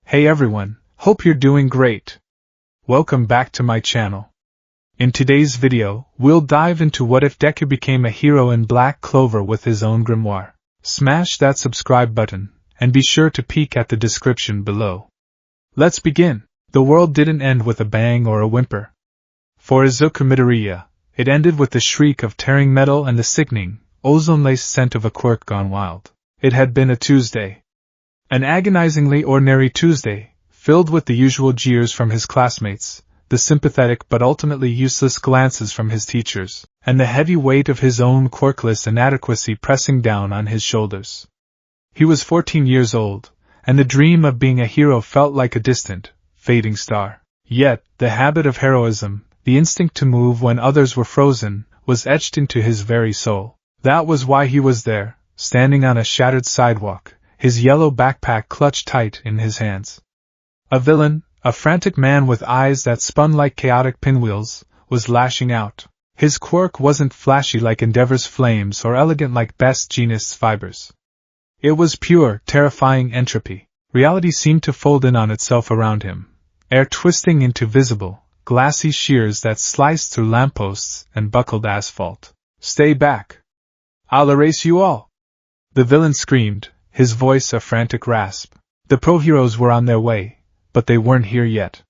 Hey everyone, hope you're doing great. Welcome back to my channel. In today's video, we'll dive into what if Deku became a hero in Black Clover with his own grimoire. Smash that subscribe button, and be sure to peek at the description below. Let's begin. The world didn't end with a bang or a whimper. For Izuku Midoriya, it ended with the shriek of tearing metal and the sickening, ozone-laced scent of a quirk gone wild. It had been a Tuesday. An agonizingly ordinary Tuesday, filled with the usual jeers from his classmates, the sympathetic but ultimately useless glances from his teachers, and the heavy weight of his own quirkless inadequacy pressing down on his shoulders. He was 14 years old, and the dream of being a hero felt like a distant, fading star. Yet, the habit of heroism, the instinct to move when others were frozen, was etched into his very soul. That was why he was there, standing on a shattered sidewalk, his yellow backpack clutched tight in his hands. A villain, a frantic man with eyes that spun like chaotic pinwheels, was lashing out. His quirk wasn't flashy like Endeavor's flames or elegant like Best Jeanist's fibers. It was pure, terrifying entropy. Reality seemed to fold in on itself around him, air twisting into visible, glassy shears that sliced through lampposts and buckled asphalt. "Stay back! I'll erase you all!" The villain screamed, his voice a frantic rasp. The pro-heroes were on their way, but they weren't here yet.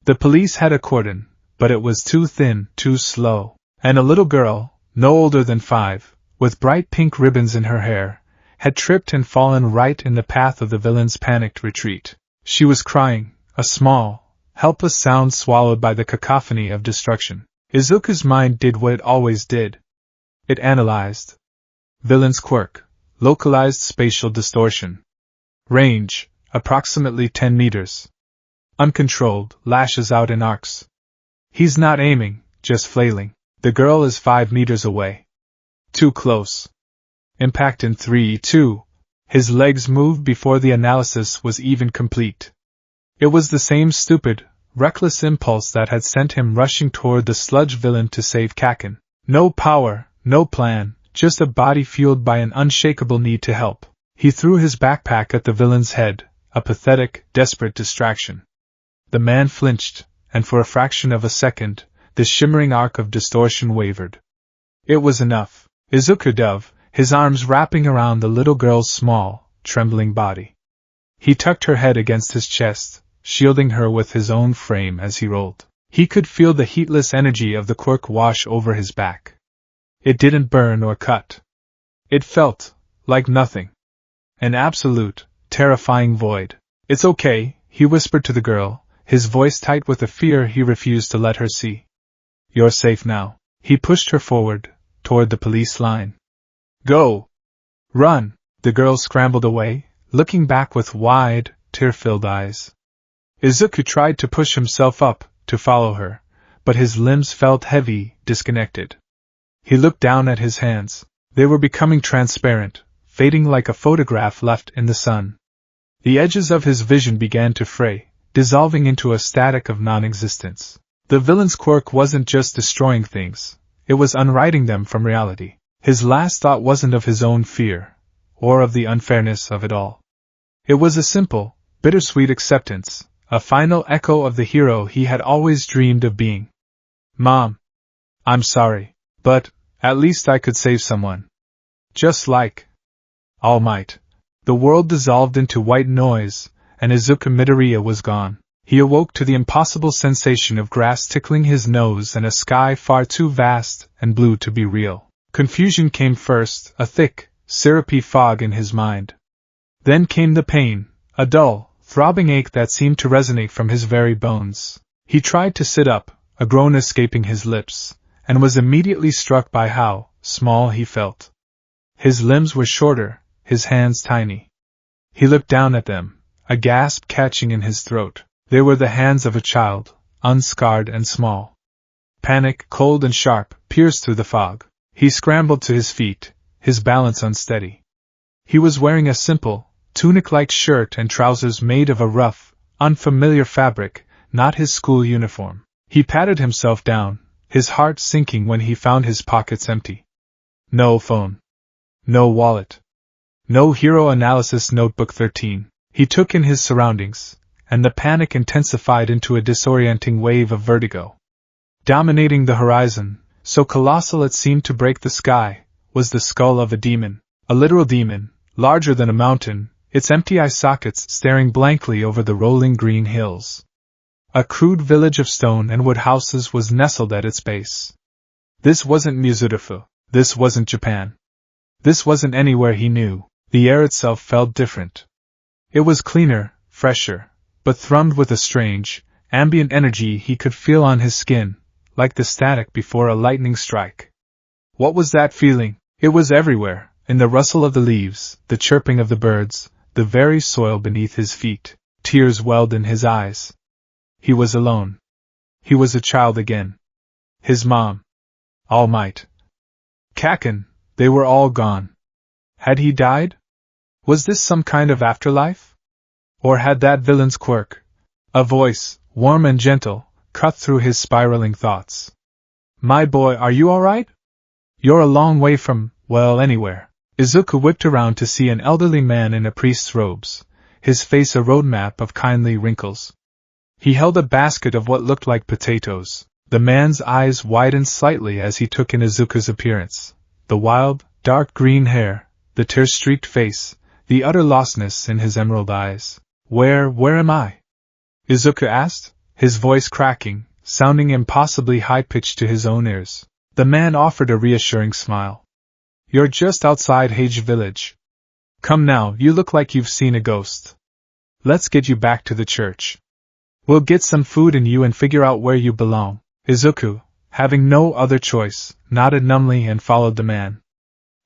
The police had a cordon, but it was too thin, too slow, and a little girl, no older than 5, with bright pink ribbons in her hair, had tripped and fallen right in the path of the villain's panicked retreat. She was crying, a small, helpless sound swallowed by the cacophony of destruction. Izuku's mind did what it always did. It analyzed. Villain's quirk. Localized spatial distortion. Range, approximately 10 meters. Uncontrolled, lashes out in arcs. He's not aiming, just flailing. The girl is 5 meters away. Too close. Impact in 3, 2. His legs moved before the analysis was even complete. It was the same stupid, reckless impulse that had sent him rushing toward the sludge villain to save Kaken. No power, no plan. Just a body fueled by an unshakable need to help. He threw his backpack at the villain's head, a pathetic, desperate distraction. The man flinched, and for a fraction of a second, the shimmering arc of distortion wavered. It was enough. Izuku dove, his arms wrapping around the little girl's small, trembling body. He tucked her head against his chest, shielding her with his own frame as he rolled. He could feel the heatless energy of the quirk wash over his back. It didn't burn or cut. It felt like nothing. An absolute, terrifying void. "It's okay," he whispered to the girl, his voice tight with a fear he refused to let her see. "You're safe now." He pushed her forward, toward the police line. "Go! Run!" The girl scrambled away, looking back with wide, tear-filled eyes. Izuku tried to push himself up, to follow her, but his limbs felt heavy, disconnected. He looked down at his hands. They were becoming transparent, fading like a photograph left in the sun. The edges of his vision began to fray, dissolving into a static of non-existence. The villain's quirk wasn't just destroying things, it was unwriting them from reality. His last thought wasn't of his own fear, or of the unfairness of it all. It was a simple, bittersweet acceptance, a final echo of the hero he had always dreamed of being. "Mom, I'm sorry. But, at least I could save someone. Just like All Might." The world dissolved into white noise, and Izuku Midoriya was gone. He awoke to the impossible sensation of grass tickling his nose and a sky far too vast and blue to be real. Confusion came first, a thick, syrupy fog in his mind. Then came the pain, a dull, throbbing ache that seemed to resonate from his very bones. He tried to sit up, a groan escaping his lips, and was immediately struck by how small he felt. His limbs were shorter, his hands tiny. He looked down at them, a gasp catching in his throat. They were the hands of a child, unscarred and small. Panic, cold and sharp, pierced through the fog. He scrambled to his feet, his balance unsteady. He was wearing a simple, tunic-like shirt and trousers made of a rough, unfamiliar fabric, not his school uniform. He patted himself down, his heart sinking when he found his pockets empty. No phone. No wallet. No hero analysis notebook 13. He took in his surroundings, and the panic intensified into a disorienting wave of vertigo. Dominating the horizon, so colossal it seemed to break the sky, was the skull of a demon, a literal demon, larger than a mountain, its empty eye sockets staring blankly over the rolling green hills. A crude village of stone and wood houses was nestled at its base. This wasn't Mizurufu. This wasn't Japan. This wasn't anywhere he knew. The air itself felt different. It was cleaner, fresher, but thrummed with a strange, ambient energy he could feel on his skin, like the static before a lightning strike. What was that feeling? It was everywhere, in the rustle of the leaves, the chirping of the birds, the very soil beneath his feet. Tears welled in his eyes. He was alone. He was a child again. His mom. All Might. Kaken, they were all gone. Had he died? Was this some kind of afterlife? Or had that villain's quirk? A voice, warm and gentle, cut through his spiraling thoughts. My boy, are you all right? You're a long way from, well, anywhere. Izuku whipped around to see an elderly man in a priest's robes, his face a roadmap of kindly wrinkles. He held a basket of what looked like potatoes. The man's eyes widened slightly as he took in Izuku's appearance. The wild, dark green hair, the tear-streaked face, the utter lostness in his emerald eyes. Where am I? Izuku asked, his voice cracking, sounding impossibly high-pitched to his own ears. The man offered a reassuring smile. You're just outside Hage Village. Come now, you look like you've seen a ghost. Let's get you back to the church. We'll get some food in you and figure out where you belong. Izuku, having no other choice, nodded numbly and followed the man.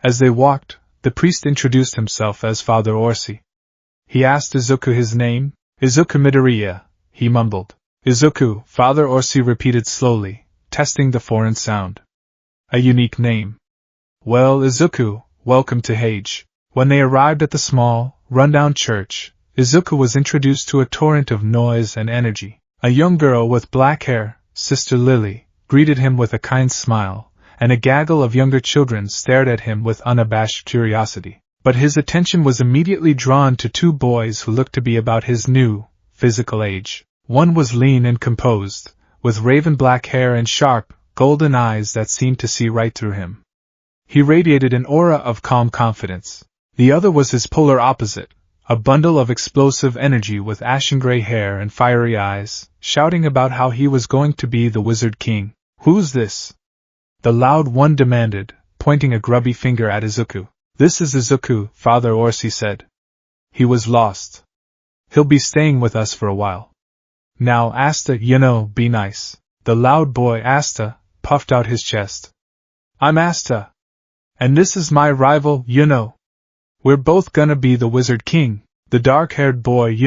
As they walked, the priest introduced himself as Father Orsi. He asked Izuku his name. Izuku Midoriya, he mumbled. Izuku, Father Orsi repeated slowly, testing the foreign sound. A unique name. Well, Izuku, welcome to Hage. When they arrived at the small, rundown church, Izuku was introduced to a torrent of noise and energy. A young girl with black hair, Sister Lily, greeted him with a kind smile, and a gaggle of younger children stared at him with unabashed curiosity. But his attention was immediately drawn to two boys who looked to be about his new, physical age. One was lean and composed, with raven black hair and sharp, golden eyes that seemed to see right through him. He radiated an aura of calm confidence. The other was his polar opposite, a bundle of explosive energy with ashen-gray hair and fiery eyes, shouting about how he was going to be the Wizard King. Who's this? The loud one demanded, pointing a grubby finger at Izuku. This is Izuku, Father Orsi said. He was lost. He'll be staying with us for a while. Now, Asta, be nice. The loud boy, Asta, puffed out his chest. I'm Asta. And this is my rival, We're both gonna be the Wizard King. The dark-haired boy,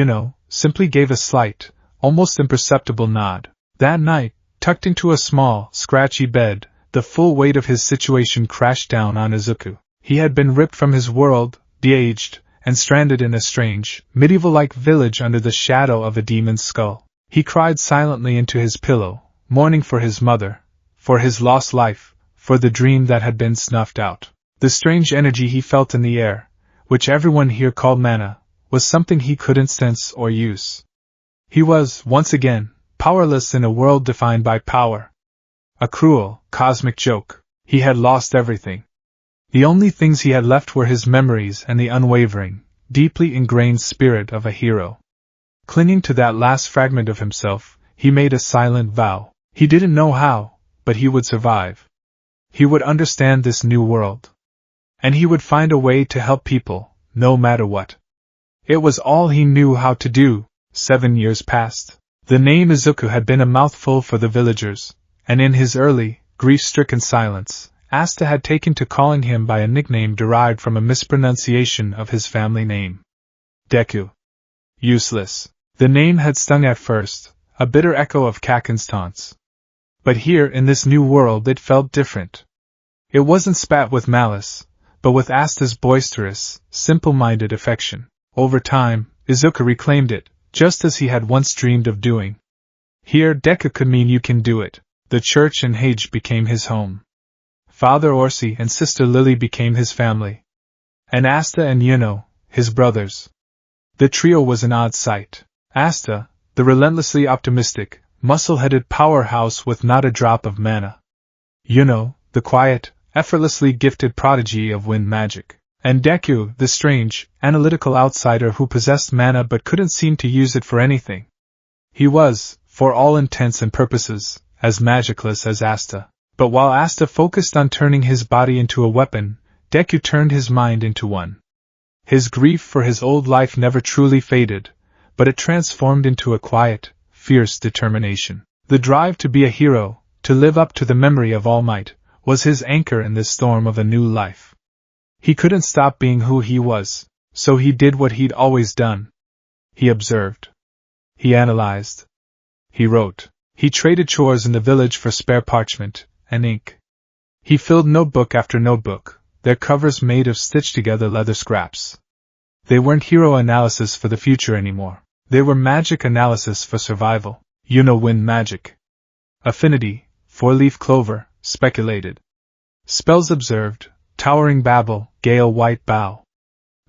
simply gave a slight, almost imperceptible nod. That night, tucked into a small, scratchy bed, the full weight of his situation crashed down on Izuku. He had been ripped from his world, de-aged, and stranded in a strange, medieval-like village under the shadow of a demon's skull. He cried silently into his pillow, mourning for his mother, for his lost life, for the dream that had been snuffed out. The strange energy he felt in the air, which everyone here called mana, was something he couldn't sense or use. He was, once again, powerless in a world defined by power. A cruel, cosmic joke. He had lost everything. The only things he had left were his memories and the unwavering, deeply ingrained spirit of a hero. Clinging to that last fragment of himself, he made a silent vow. He didn't know how, but he would survive. He would understand this new world. And he would find a way to help people, no matter what. It was all he knew how to do. 7 years passed. The name Izuku had been a mouthful for the villagers, and in his early, grief-stricken silence, Asta had taken to calling him by a nickname derived from a mispronunciation of his family name. Deku. Useless. The name had stung at first, a bitter echo of Kaken's taunts. But here in this new world it felt different. It wasn't spat with malice, but with Asta's boisterous, simple-minded affection. Over time, Izuku reclaimed it, just as he had once dreamed of doing. Here Deku could mean you can do it. The church in Hage became his home. Father Orsi and Sister Lily became his family. And Asta and his brothers. The trio was an odd sight. Asta, the relentlessly optimistic, muscle-headed powerhouse with not a drop of mana. The quiet, effortlessly gifted prodigy of wind magic. And Deku, the strange, analytical outsider who possessed mana but couldn't seem to use it for anything. He was, for all intents and purposes, as magicless as Asta. But while Asta focused on turning his body into a weapon, Deku turned his mind into one. His grief for his old life never truly faded, but it transformed into a quiet, fierce determination. The drive to be a hero, to live up to the memory of All Might, was his anchor in this storm of a new life. He couldn't stop being who he was, so he did what he'd always done. He observed. He analyzed. He wrote. He traded chores in the village for spare parchment and ink. He filled notebook after notebook, their covers made of stitched-together leather scraps. They weren't hero analysis for the future anymore. They were magic analysis for survival. Wind magic. Affinity, 4-leaf clover, speculated. Spells observed, towering babble, gale white bow.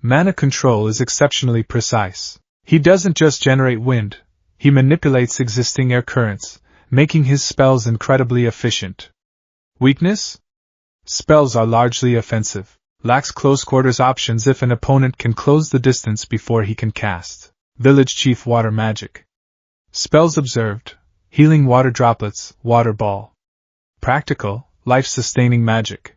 Mana control is exceptionally precise. He doesn't just generate wind, he manipulates existing air currents, making his spells incredibly efficient. Weakness? Spells are largely offensive. Lacks close quarters options if an opponent can close the distance before he can cast. Village Chief Water Magic. Spells observed, healing water droplets, water ball. Practical, life-sustaining magic.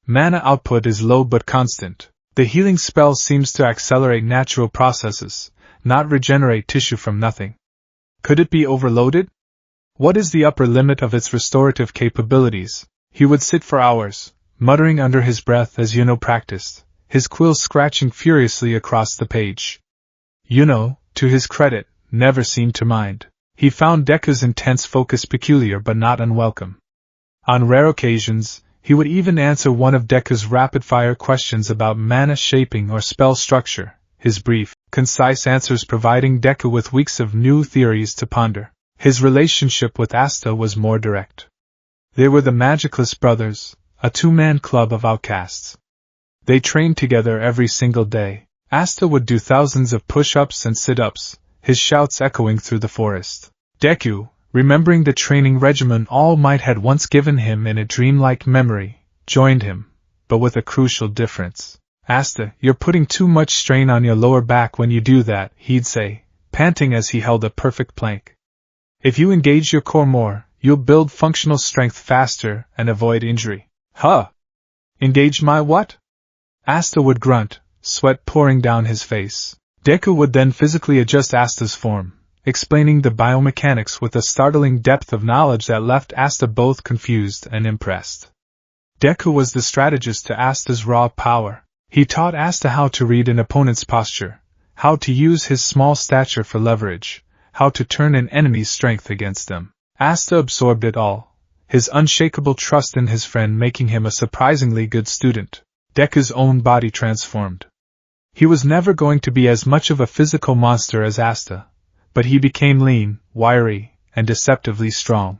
Mana output is low but constant. The healing spell seems to accelerate natural processes, not regenerate tissue from nothing. Could it be overloaded? What is the upper limit of its restorative capabilities? He would sit for hours, muttering under his breath as practiced, his quill scratching furiously across the page. To his credit, never seemed to mind. He found Deku's intense focus peculiar but not unwelcome. On rare occasions, he would even answer one of Deku's rapid-fire questions about mana shaping or spell structure, his brief, concise answers providing Deku with weeks of new theories to ponder. His relationship with Asta was more direct. They were the Magicless Brothers, a two-man club of outcasts. They trained together every single day. Asta would do thousands of push-ups and sit-ups, his shouts echoing through the forest. Deku, remembering the training regimen All Might had once given him in a dreamlike memory, joined him, but with a crucial difference. Asta, you're putting too much strain on your lower back when you do that, he'd say, panting as he held a perfect plank. If you engage your core more, you'll build functional strength faster and avoid injury. Huh? Engage my what? Asta would grunt, sweat pouring down his face. Deku would then physically adjust Asta's form, explaining the biomechanics with a startling depth of knowledge that left Asta both confused and impressed. Deku was the strategist to Asta's raw power. He taught Asta how to read an opponent's posture, how to use his small stature for leverage, how to turn an enemy's strength against them. Asta absorbed it all, his unshakable trust in his friend making him a surprisingly good student. Deku's own body transformed. He was never going to be as much of a physical monster as Asta, but he became lean, wiry, and deceptively strong.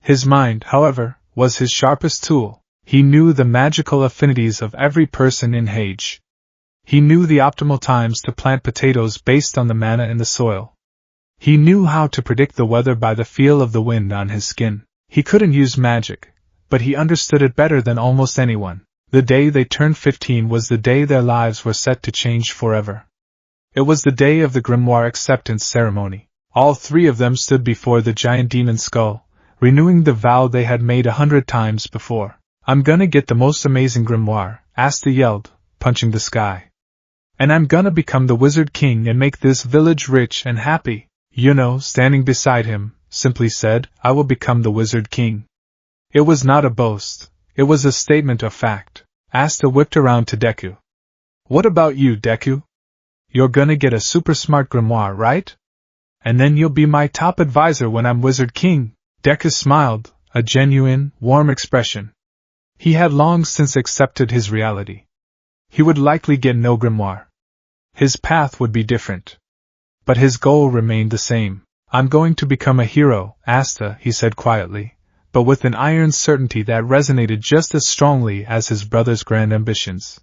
His mind, however, was his sharpest tool. He knew the magical affinities of every person in Hage. He knew the optimal times to plant potatoes based on the mana in the soil. He knew how to predict the weather by the feel of the wind on his skin. He couldn't use magic, but he understood it better than almost anyone. The day they turned 15 was the day their lives were set to change forever. It was the day of the Grimoire acceptance ceremony. All three of them stood before the giant demon skull, renewing the vow they had made 100 times before. I'm gonna get the most amazing Grimoire, Asta yelled, punching the sky. And I'm gonna become the Wizard King and make this village rich and happy. Standing beside him, simply said, I will become the Wizard King. It was not a boast, it was a statement of fact. Asta whipped around to Deku. What about you, Deku? You're gonna get a super smart grimoire, right? And then you'll be my top advisor when I'm Wizard King. Deku smiled, a genuine, warm expression. He had long since accepted his reality. He would likely get no grimoire. His path would be different. But his goal remained the same. I'm going to become a hero, Asta, he said quietly, but with an iron certainty that resonated just as strongly as his brother's grand ambitions.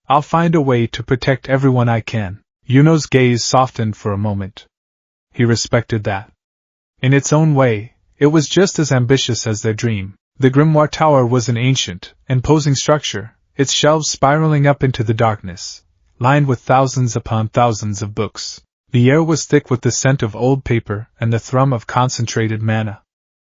I'll find a way to protect everyone I can. Yuno's gaze softened for a moment. He respected that. In its own way, it was just as ambitious as their dream. The Grimoire Tower was an ancient, imposing structure, its shelves spiraling up into the darkness, lined with thousands upon thousands of books. The air was thick with the scent of old paper and the thrum of concentrated mana.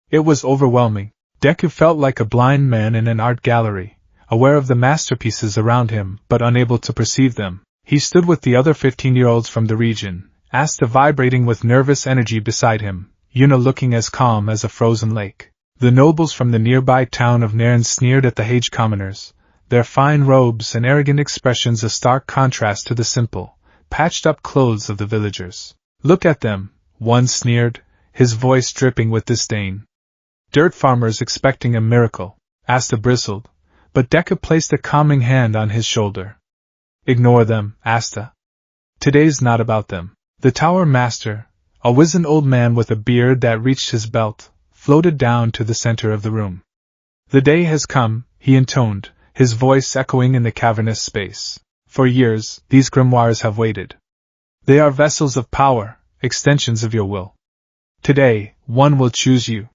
It was overwhelming. Deku felt like a blind man in an art gallery, aware of the masterpieces around him but unable to perceive them. He stood with the other 15-year-olds from the region, Asta vibrating with nervous energy beside him, Yuna looking as calm as a frozen lake. The nobles from the nearby town of Nairn sneered at the Hage commoners, their fine robes and arrogant expressions a stark contrast to the simple, patched-up clothes of the villagers. "Look at them," one sneered, his voice dripping with disdain. "Dirt farmers expecting a miracle," Asta bristled, but Deku placed a calming hand on his shoulder. "Ignore them, Asta. Today's not about them." The tower master, a wizened old man with a beard that reached his belt, floated down to the center of the room. "The day has come," he intoned, his voice echoing in the cavernous space. "For years, these grimoires have waited. They are vessels of power, extensions of your will. Today, one will choose you.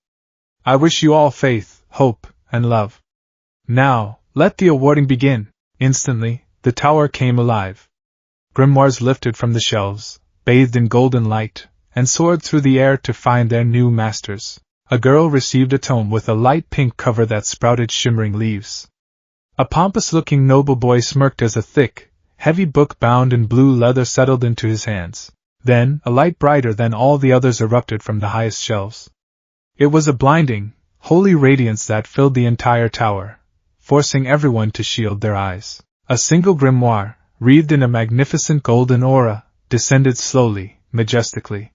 I wish you all faith, hope, and love. Now, let the awarding begin." Instantly, the tower came alive. Grimoires lifted from the shelves, bathed in golden light, and soared through the air to find their new masters. A girl received a tome with a light pink cover that sprouted shimmering leaves. A pompous-looking noble boy smirked as a thick, heavy book bound in blue leather settled into his hands. Then, a light brighter than all the others erupted from the highest shelves. It was a blinding, holy radiance that filled the entire tower, forcing everyone to shield their eyes. A single grimoire, wreathed in a magnificent golden aura, descended slowly, majestically.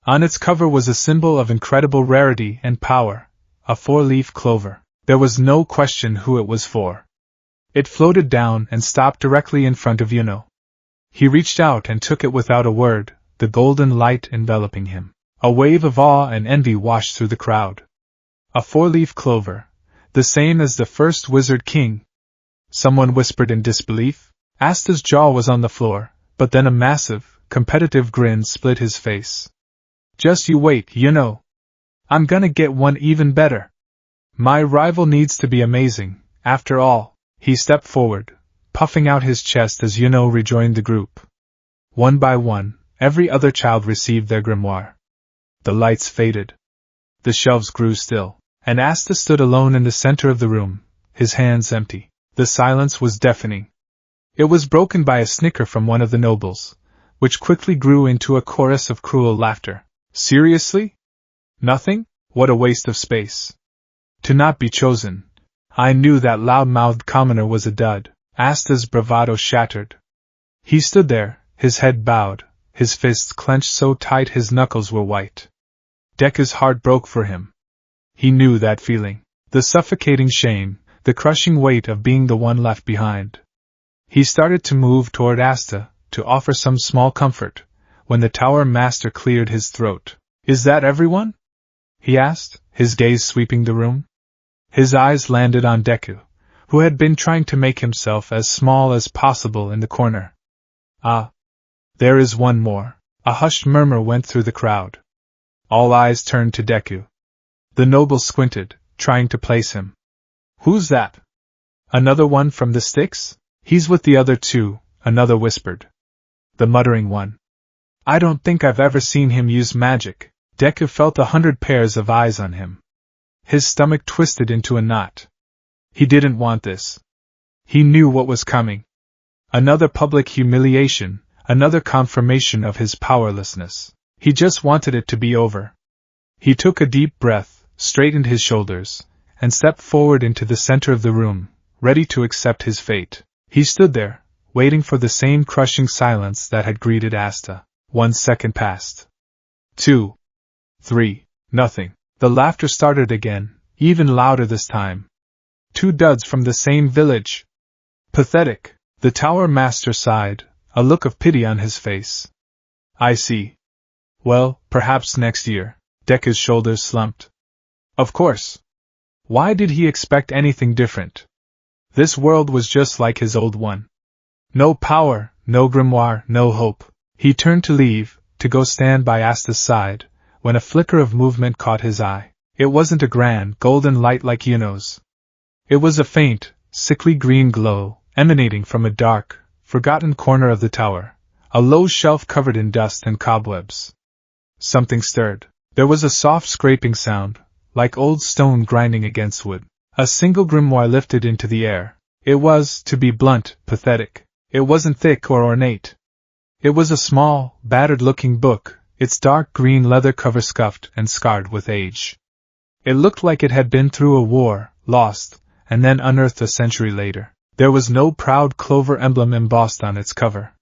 On its cover was a symbol of incredible rarity and power, a 4-leaf clover. There was no question who it was for. It floated down and stopped directly in front of Yuno. He reached out and took it without a word, the golden light enveloping him. A wave of awe and envy washed through the crowd. A 4-leaf clover, the same as the first Wizard King. Someone whispered in disbelief. Asta's jaw was on the floor, but then a massive, competitive grin split his face. "Just you wait, Yuno. I'm gonna get one even better. My rival needs to be amazing, after all." He stepped forward, puffing out his chest as Yuno rejoined the group. One by one, every other child received their grimoire. The lights faded. The shelves grew still, and Asta stood alone in the center of the room, his hands empty. The silence was deafening. It was broken by a snicker from one of the nobles, which quickly grew into a chorus of cruel laughter. "Seriously? Nothing? What a waste of space. To not be chosen. I knew that loud-mouthed commoner was a dud." Asta's bravado shattered. He stood there, his head bowed, his fists clenched so tight his knuckles were white. Deku's heart broke for him. He knew that feeling. The suffocating shame, the crushing weight of being the one left behind. He started to move toward Asta, to offer some small comfort, when the tower master cleared his throat. "Is that everyone?" he asked, his gaze sweeping the room. His eyes landed on Deku, who had been trying to make himself as small as possible in the corner. "Ah. There is one more." A hushed murmur went through the crowd. All eyes turned to Deku. The noble squinted, trying to place him. "Who's that? Another one from the sticks?" "He's with the other two," another whispered. "The muttering one. I don't think I've ever seen him use magic." Deku felt 100 pairs of eyes on him. His stomach twisted into a knot. He didn't want this. He knew what was coming. Another public humiliation, another confirmation of his powerlessness. He just wanted it to be over. He took a deep breath, straightened his shoulders, and stepped forward into the center of the room, ready to accept his fate. He stood there, waiting for the same crushing silence that had greeted Asta. 1 second passed. 2. 3. Nothing. The laughter started again, even louder this time. "Two duds from the same village. Pathetic." The tower master sighed, a look of pity on his face. "I see. Well, perhaps next year." Deku's shoulders slumped. Of course. Why did he expect anything different? This world was just like his old one. No power, no grimoire, no hope. He turned to leave, to go stand by Asta's side, when a flicker of movement caught his eye. It wasn't a grand, golden light like Yuno's. It was a faint, sickly green glow, emanating from a dark, forgotten corner of the tower, a low shelf covered in dust and cobwebs. Something stirred. There was a soft scraping sound, like old stone grinding against wood. A single grimoire lifted into the air. It was, to be blunt, pathetic. It wasn't thick or ornate. It was a small, battered-looking book, its dark green leather cover scuffed and scarred with age. It looked like it had been through a war, lost, and then unearthed a century later. There was no proud Clover emblem embossed on its cover.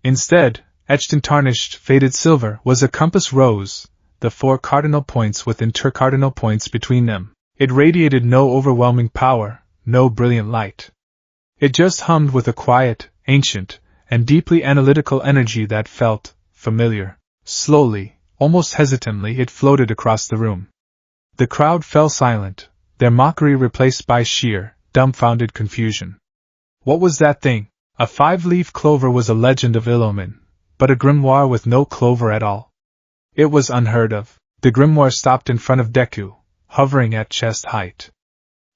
Instead, etched in tarnished, faded silver, was a compass rose, the 4 cardinal points with intercardinal points between them. It radiated no overwhelming power, no brilliant light. It just hummed with a quiet, ancient, and deeply analytical energy that felt familiar. Slowly, almost hesitantly, it floated across the room. The crowd fell silent, their mockery replaced by sheer, dumbfounded confusion. What was that thing? A 5-leaf clover was a legend of ill omen, but a grimoire with no clover at all. It was unheard of. The grimoire stopped in front of Deku, hovering at chest height.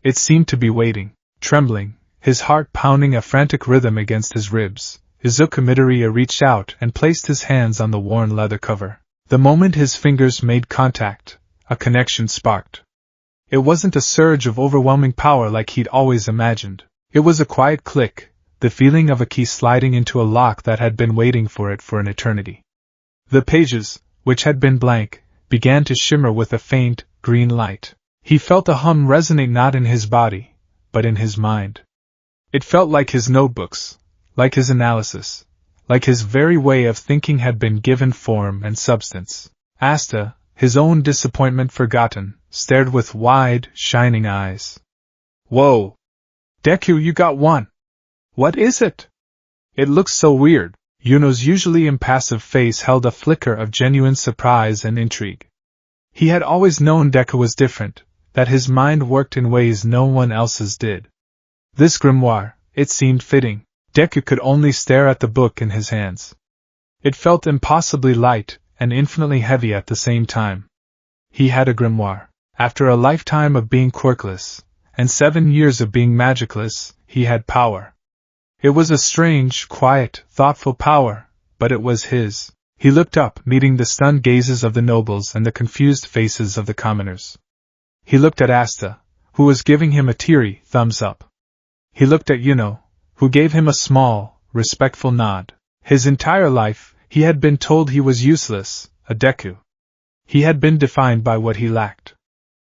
It seemed to be waiting, trembling, his heart pounding a frantic rhythm against his ribs. Izuku Midoriya reached out and placed his hands on the worn leather cover. The moment his fingers made contact, a connection sparked. It wasn't a surge of overwhelming power like he'd always imagined. It was a quiet click, the feeling of a key sliding into a lock that had been waiting for it for an eternity. The pages, which had been blank, began to shimmer with a faint, green light. He felt a hum resonate not in his body, but in his mind. It felt like his notebooks, like his analysis, like his very way of thinking had been given form and substance. Asta, his own disappointment forgotten, stared with wide, shining eyes. Whoa! Deku, you got one! What is it? It looks so weird. Yuno's usually impassive face held a flicker of genuine surprise and intrigue. He had always known Deku was different, that his mind worked in ways no one else's did. This grimoire, it seemed fitting. Deku could only stare at the book in his hands. It felt impossibly light and infinitely heavy at the same time. He had a grimoire. After a lifetime of being quirkless, and 7 years of being magicless, he had power. It was a strange, quiet, thoughtful power, but it was his. He looked up, meeting the stunned gazes of the nobles and the confused faces of the commoners. He looked at Asta, who was giving him a teary thumbs up. He looked at Yuno, who gave him a small, respectful nod. His entire life, he had been told he was useless, a Deku. He had been defined by what he lacked.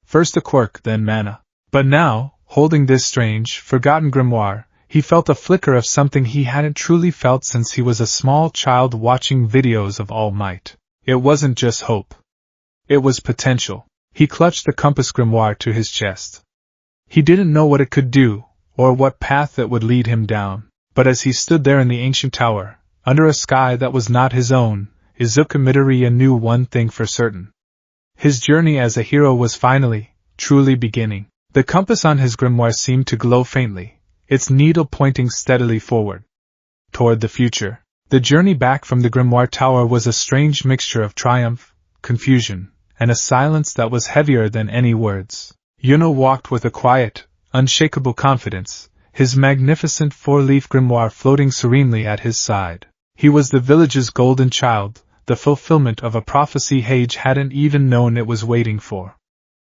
First a quirk, then mana. But now, holding this strange, forgotten grimoire, he felt a flicker of something he hadn't truly felt since he was a small child watching videos of All Might. It wasn't just hope. It was potential. He clutched the compass grimoire to his chest. He didn't know what it could do, or what path it would lead him down, but as he stood there in the ancient tower, under a sky that was not his own, Izuku Midoriya knew one thing for certain. His journey as a hero was finally, truly beginning. The compass on his grimoire seemed to glow faintly, its needle pointing steadily forward, toward the future. The journey back from the Grimoire Tower was a strange mixture of triumph, confusion, and a silence that was heavier than any words. Yuno walked with a quiet, unshakable confidence, his magnificent 4-leaf grimoire floating serenely at his side. He was the village's golden child, the fulfillment of a prophecy Hage hadn't even known it was waiting for.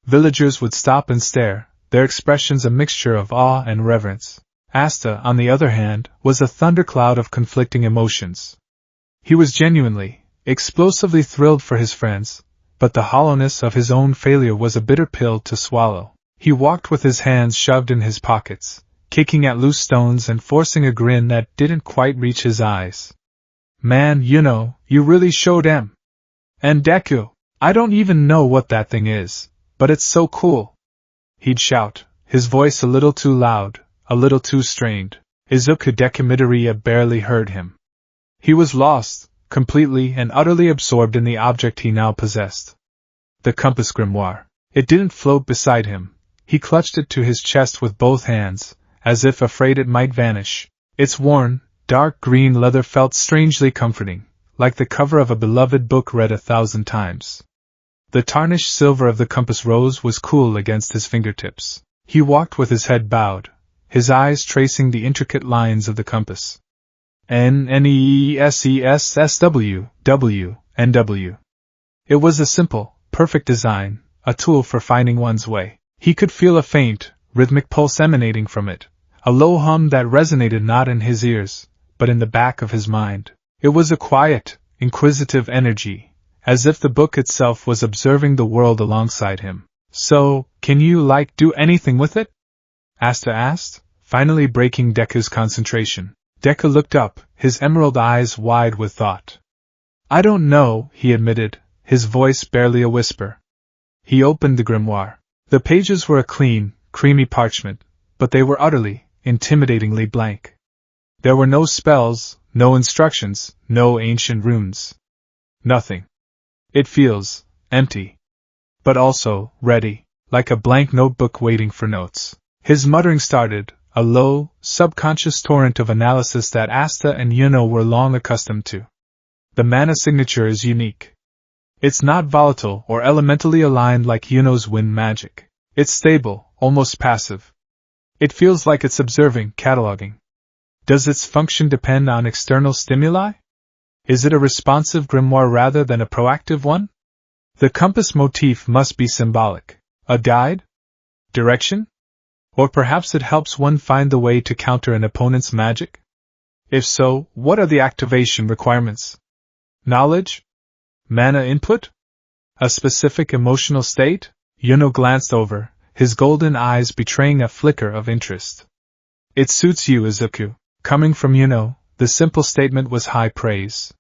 Villagers would stop and stare, their expressions a mixture of awe and reverence. Asta, on the other hand, was a thundercloud of conflicting emotions. He was genuinely, explosively thrilled for his friends, but the hollowness of his own failure was a bitter pill to swallow. He walked with his hands shoved in his pockets, kicking at loose stones and forcing a grin that didn't quite reach his eyes. Man, you really showed em. And Deku, I don't even know what that thing is, but it's so cool. He'd shout, his voice a little too loud, a little too strained. Izuku Midoriya barely heard him. He was lost, completely and utterly absorbed in the object he now possessed. The compass grimoire. It didn't float beside him. He clutched it to his chest with both hands, as if afraid it might vanish. Its worn, dark green leather felt strangely comforting, like the cover of a beloved book read 1,000 times. The tarnished silver of the compass rose was cool against his fingertips. He walked with his head bowed, his eyes tracing the intricate lines of the compass. NNESESSW, It was a simple, perfect design, a tool for finding one's way. He could feel a faint, rhythmic pulse emanating from it, a low hum that resonated not in his ears, but in the back of his mind. It was a quiet, inquisitive energy, as if the book itself was observing the world alongside him. So, can you, do anything with it? Asta asked, finally breaking Deku's concentration. Deku looked up, his emerald eyes wide with thought. I don't know, he admitted, his voice barely a whisper. He opened the grimoire. The pages were a clean, creamy parchment, but they were utterly, intimidatingly blank. There were no spells, no instructions, no ancient runes. Nothing. It feels empty. But also ready, like a blank notebook waiting for notes. His muttering started, a low, subconscious torrent of analysis that Asta and Yuno were long accustomed to. The mana signature is unique. It's not volatile or elementally aligned like Yuno's wind magic. It's stable, almost passive. It feels like it's observing, cataloging. Does its function depend on external stimuli? Is it a responsive grimoire rather than a proactive one? The compass motif must be symbolic. A guide? Direction? Or perhaps it helps one find the way to counter an opponent's magic? If so, what are the activation requirements? Knowledge? Mana input? A specific emotional state? Yuno glanced over, his golden eyes betraying a flicker of interest. It suits you, Izuku. Coming from Yuno, the simple statement was high praise.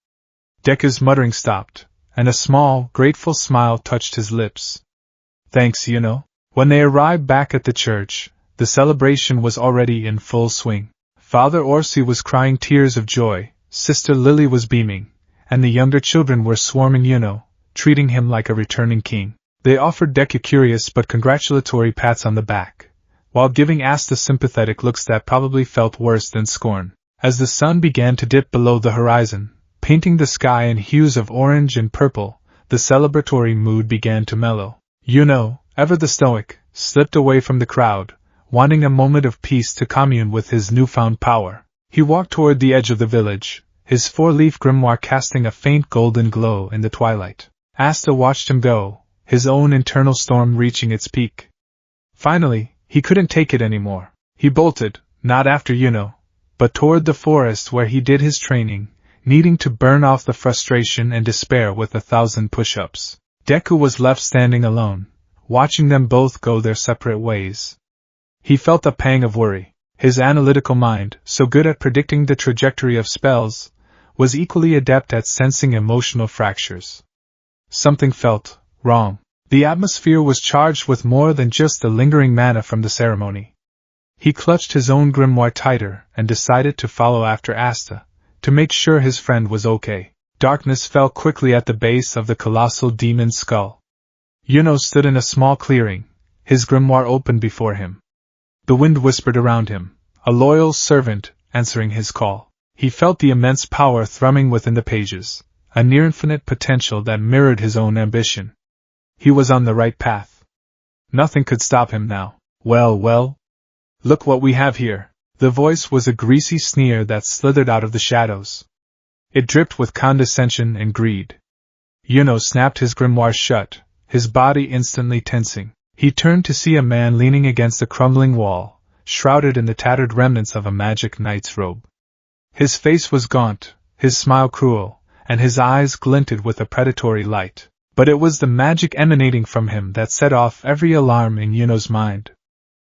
Deku's muttering stopped, and a small, grateful smile touched his lips. Thanks, Yuno. When they arrived back at the church, the celebration was already in full swing. Father Orsi was crying tears of joy, Sister Lily was beaming, and the younger children were swarming Yuno, treating him like a returning king. They offered Deku curious but congratulatory pats on the back, while giving Asta sympathetic looks that probably felt worse than scorn. As the sun began to dip below the horizon, painting the sky in hues of orange and purple, the celebratory mood began to mellow. Yuno, ever the stoic, slipped away from the crowd, wanting a moment of peace to commune with his newfound power. He walked toward the edge of the village, his four-leaf grimoire casting a faint golden glow in the twilight. Asta watched him go, his own internal storm reaching its peak. Finally, he couldn't take it anymore. He bolted, not after Yuno, but toward the forest where he did his training, needing to burn off the frustration and despair with 1,000 push-ups. Deku was left standing alone, watching them both go their separate ways. He felt a pang of worry. His analytical mind, so good at predicting the trajectory of spells, was equally adept at sensing emotional fractures. Something felt wrong. The atmosphere was charged with more than just the lingering mana from the ceremony. He clutched his own grimoire tighter and decided to follow after Asta, to make sure his friend was okay. Darkness fell quickly at the base of the colossal demon's skull. Yuno stood in a small clearing, his grimoire open before him. The wind whispered around him, a loyal servant answering his call. He felt the immense power thrumming within the pages, a near-infinite potential that mirrored his own ambition. He was on the right path. Nothing could stop him now. Well, look what we have here. The voice was a greasy sneer that slithered out of the shadows. It dripped with condescension and greed. Yuno snapped his grimoire shut, his body instantly tensing. He turned to see a man leaning against a crumbling wall, shrouded in the tattered remnants of a magic knight's robe. His face was gaunt, his smile cruel, and his eyes glinted with a predatory light. But it was the magic emanating from him that set off every alarm in Yuno's mind.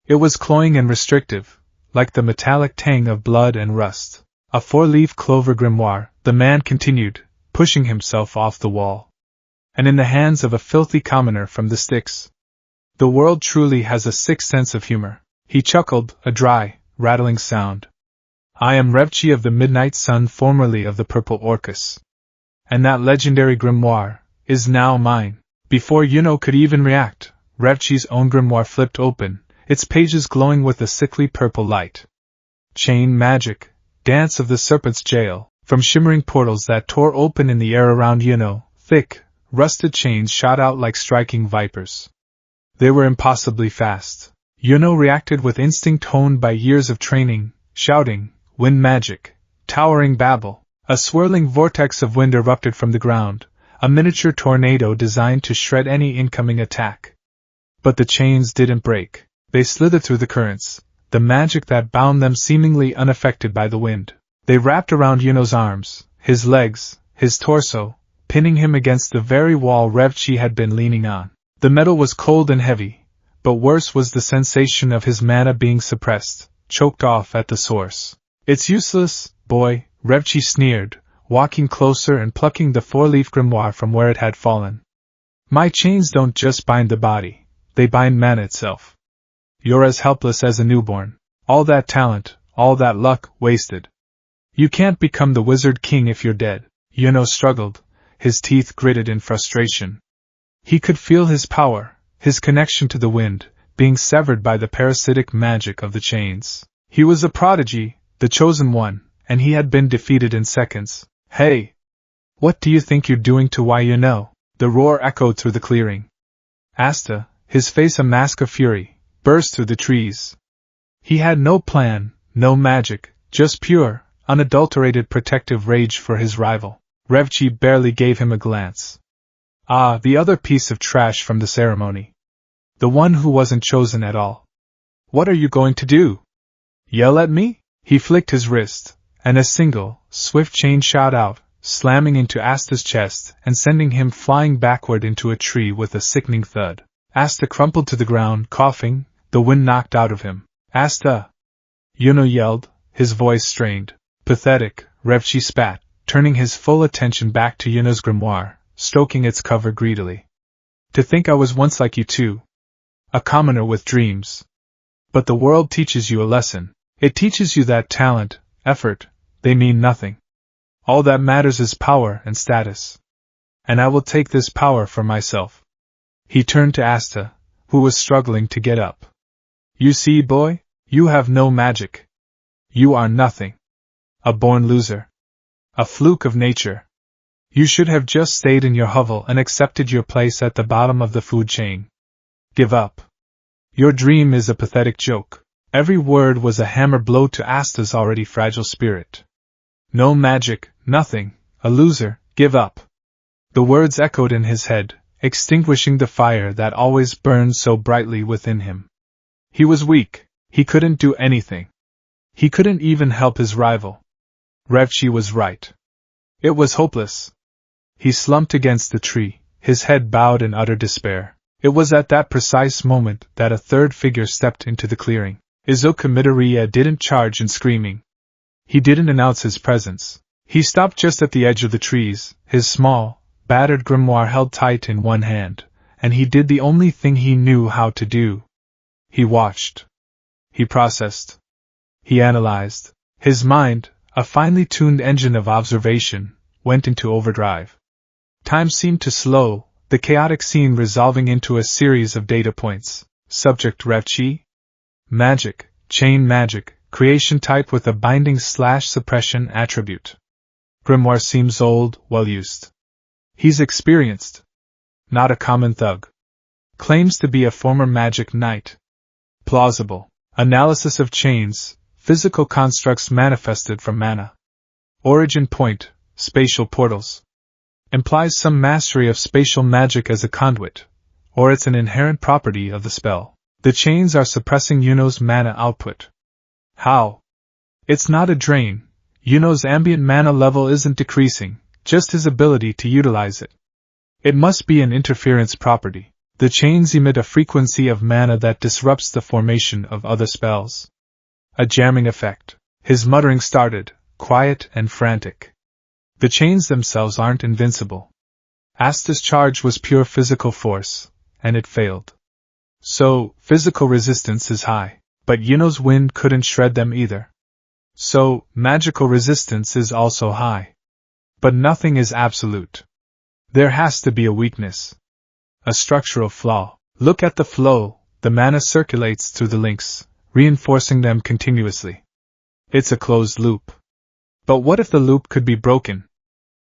It was cloying and restrictive, like the metallic tang of blood and rust. A four-leaf clover grimoire, the man continued, pushing himself off the wall. And in the hands of a filthy commoner from the sticks. The world truly has a sixth sense of humor. He chuckled, a dry, rattling sound. I am Revchi of the Midnight Sun, formerly of the Purple Orcus. And that legendary grimoire is now mine. Before Yuno could even react, Revchi's own grimoire flipped open, its pages glowing with a sickly purple light. Chain magic, dance of the serpent's jail, From shimmering portals that tore open in the air around thick, rusted chains shot out like striking vipers. They were impossibly fast. Reacted with instinct honed by years of training, shouting, wind magic, towering babble. A swirling vortex of wind erupted from the ground, a miniature tornado designed to shred any incoming attack. But the chains didn't break. They slithered through the currents, the magic that bound them seemingly unaffected by the wind. They wrapped around arms, his legs, his torso, pinning him against the very wall Revchi had been leaning on. The metal was cold and heavy, but worse was the sensation of his mana being suppressed, choked off at the source. It's useless, boy, Revchi sneered, walking closer and plucking the four-leaf grimoire from where it had fallen. My chains don't just bind the body, they bind mana itself. You're as helpless as a newborn. All that talent, all that luck, wasted. You can't become the Wizard King if you're dead. Struggled, his teeth gritted in frustration. He could feel his power, his connection to the wind, being severed by the parasitic magic of the chains. He was a prodigy, the chosen one, and he had been defeated in seconds. Hey! What do you think you're doing to why The roar echoed through the clearing. Asta, his face a mask of fury, burst through the trees. He had no plan, no magic, just pure, unadulterated protective rage for his rival. Revchi barely gave him a glance. Ah, the other piece of trash from the ceremony. The one who wasn't chosen at all. What are you going to do? Yell at me? He flicked his wrist, and a single, swift chain shot out, slamming into Asta's chest and sending him flying backward into a tree with a sickening thud. Asta crumpled to the ground, coughing, the wind knocked out of him. Asta! Yelled, his voice strained. Pathetic, Revchi spat, turning his full attention back to Yuno's grimoire, stroking its cover greedily. To think I was once like you too. A commoner with dreams. But the world teaches you a lesson. It teaches you that talent, effort, they mean nothing. All that matters is power and status. And I will take this power for myself. He turned to Asta, who was struggling to get up. You see, boy, you have no magic. You are nothing. A born loser. A fluke of nature. You should have just stayed in your hovel and accepted your place at the bottom of the food chain. Give up. Your dream is a pathetic joke. Every word was a hammer blow to Asta's already fragile spirit. No magic, nothing, a loser, give up. The words echoed in his head, extinguishing the fire that always burned so brightly within him. He was weak, he couldn't do anything. He couldn't even help his rival. Revchi was right. It was hopeless. He slumped against the tree, his head bowed in utter despair. It was at that precise moment that a third figure stepped into the clearing. Izuku Midoriya didn't charge in screaming. He didn't announce his presence. He stopped just at the edge of the trees, his small, battered grimoire held tight in one hand, and he did the only thing he knew how to do. He watched. He processed. He analyzed. His mind, a finely tuned engine of observation, went into overdrive. Time seemed to slow, the chaotic scene resolving into a series of data points. Subject Revchi? Magic, chain magic, creation type with a binding/suppression attribute. Grimoire seems old, well used. He's experienced. Not a common thug. Claims to be a former magic knight. Plausible. Analysis of chains, physical constructs manifested from mana. Origin point, spatial portals. Implies some mastery of spatial magic as a conduit, or it's an inherent property of the spell. The chains are suppressing Yuno's mana output. How? It's not a drain. Yuno's ambient mana level isn't decreasing, just his ability to utilize it. It must be an interference property. The chains emit a frequency of mana that disrupts the formation of other spells. A jamming effect. His muttering started, quiet and frantic. The chains themselves aren't invincible. Asta's charge was pure physical force, and it failed. So, physical resistance is high, but Yuno's wind couldn't shred them either. So, magical resistance is also high. But nothing is absolute. There has to be a weakness. A structural flaw. Look at the flow, the mana circulates through the links, reinforcing them continuously. It's a closed loop. But what if the loop could be broken?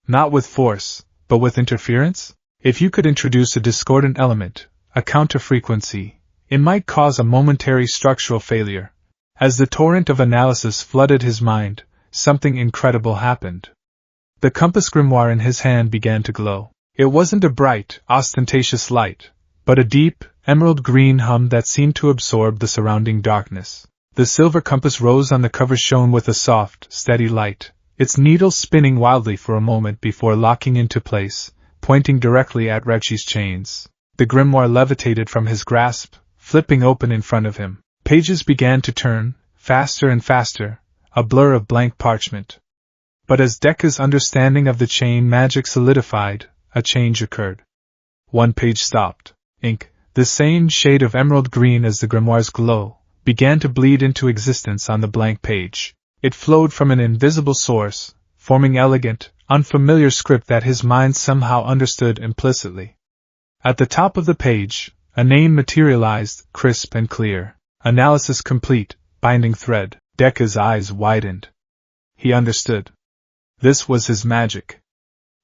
Not with force, but with interference? If you could introduce a discordant element, a counter-frequency, it might cause a momentary structural failure. As the torrent of analysis flooded his mind, something incredible happened. The compass grimoire in his hand began to glow. It wasn't a bright, ostentatious light, but a deep, emerald green hum that seemed to absorb the surrounding darkness. The silver compass rose on the cover shone with a soft, steady light, its needle spinning wildly for a moment before locking into place, pointing directly at Revchi's chains. The grimoire levitated from his grasp, flipping open in front of him. Pages began to turn, faster and faster, a blur of blank parchment. But as Deku's understanding of the chain magic solidified, a change occurred. One page stopped. Ink, the same shade of emerald green as the grimoire's glow, began to bleed into existence on the blank page. It flowed from an invisible source, forming elegant, unfamiliar script that his mind somehow understood implicitly. At the top of the page, a name materialized, crisp and clear. Analysis complete, binding thread. Deku's eyes widened. He understood. This was his magic.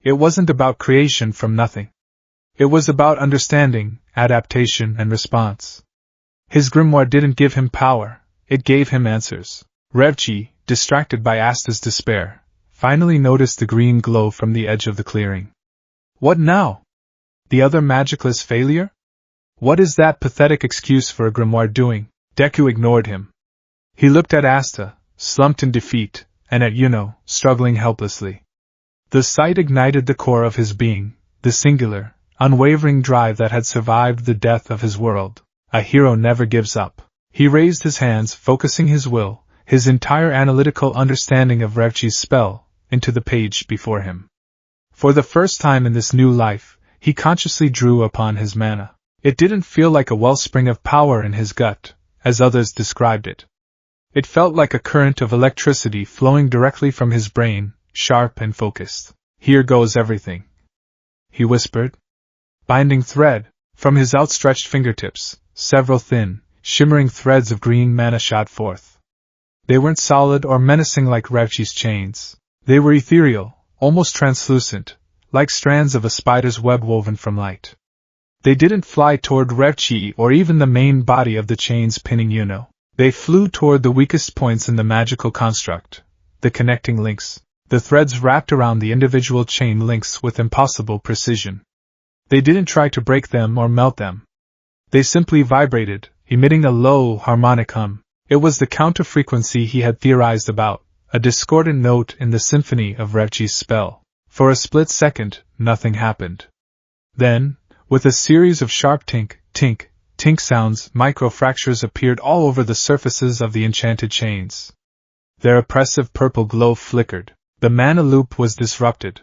It wasn't about creation from nothing. It was about understanding, adaptation, and response. His grimoire didn't give him power, it gave him answers. Revchi, distracted by Asta's despair, finally noticed the green glow from the edge of the clearing. What now? The other magicless failure? What is that pathetic excuse for a grimoire doing? Deku ignored him. He looked at Asta, slumped in defeat, and at Yuno, struggling helplessly. The sight ignited the core of his being, the singular, unwavering drive that had survived the death of his world. A hero never gives up. He raised his hands, focusing his will, his entire analytical understanding of Revchi's spell, into the page before him. For the first time in this new life, he consciously drew upon his mana. It didn't feel like a wellspring of power in his gut, as others described it. It felt like a current of electricity flowing directly from his brain, sharp and focused. Here goes everything, he whispered. Binding thread. From his outstretched fingertips, several thin, shimmering threads of green mana shot forth. They weren't solid or menacing like Revchi's chains. They were ethereal, almost translucent, like strands of a spider's web woven from light. They didn't fly toward Revchi or even the main body of the chains pinning Yuno. They flew toward the weakest points in the magical construct, the connecting links. The threads wrapped around the individual chain links with impossible precision. They didn't try to break them or melt them. They simply vibrated, emitting a low, harmonic hum. It was the counter-frequency he had theorized about, a discordant note in the symphony of Revchi's spell. For a split second, nothing happened. Then, with a series of sharp tink, tink, tink sounds, microfractures appeared all over the surfaces of the enchanted chains. Their oppressive purple glow flickered. The mana loop was disrupted.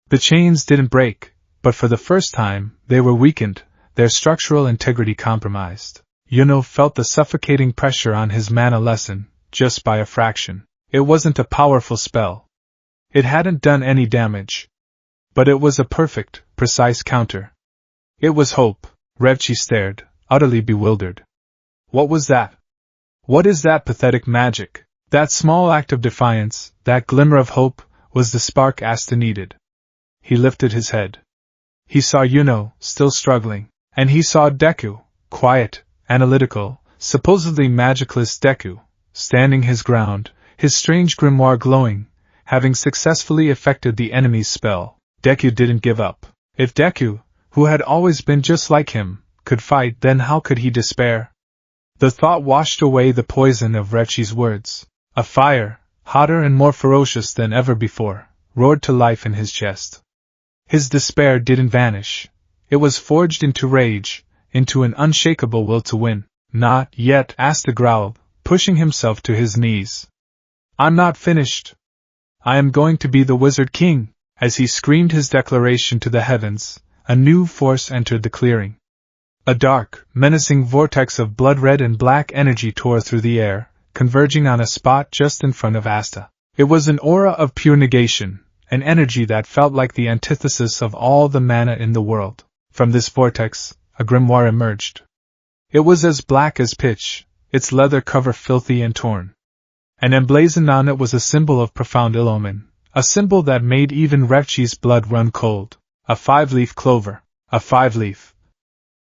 The chains didn't break, but for the first time, they were weakened, their structural integrity compromised. Yuno felt the suffocating pressure on his mana lessen, just by a fraction. It wasn't a powerful spell. It hadn't done any damage. But it was a perfect, precise counter. It was hope. Revchi stared, utterly bewildered. What was that? What is that pathetic magic? That small act of defiance, that glimmer of hope, was the spark Asta needed. He lifted his head. He saw Yuno, still struggling, and he saw Deku, quiet, analytical, supposedly magicless Deku, standing his ground, his strange grimoire glowing, having successfully effected the enemy's spell. Deku didn't give up. If Deku, who had always been just like him, could fight, then how could he despair? The thought washed away the poison of Revchi's words. A fire, hotter and more ferocious than ever before, roared to life in his chest. His despair didn't vanish. It was forged into rage, into an unshakable will to win. Not yet, Asta growled, pushing himself to his knees. I'm not finished. I am going to be the Wizard King. As he screamed his declaration to the heavens, a new force entered the clearing. A dark, menacing vortex of blood-red and black energy tore through the air, converging on a spot just in front of Asta. It was an aura of pure negation, an energy that felt like the antithesis of all the mana in the world. From this vortex, a grimoire emerged. It was as black as pitch, its leather cover filthy and torn. and emblazoned on it was a symbol of profound ill omen, a symbol that made even Revchi's blood run cold. A 5-leaf clover. A 5-leaf.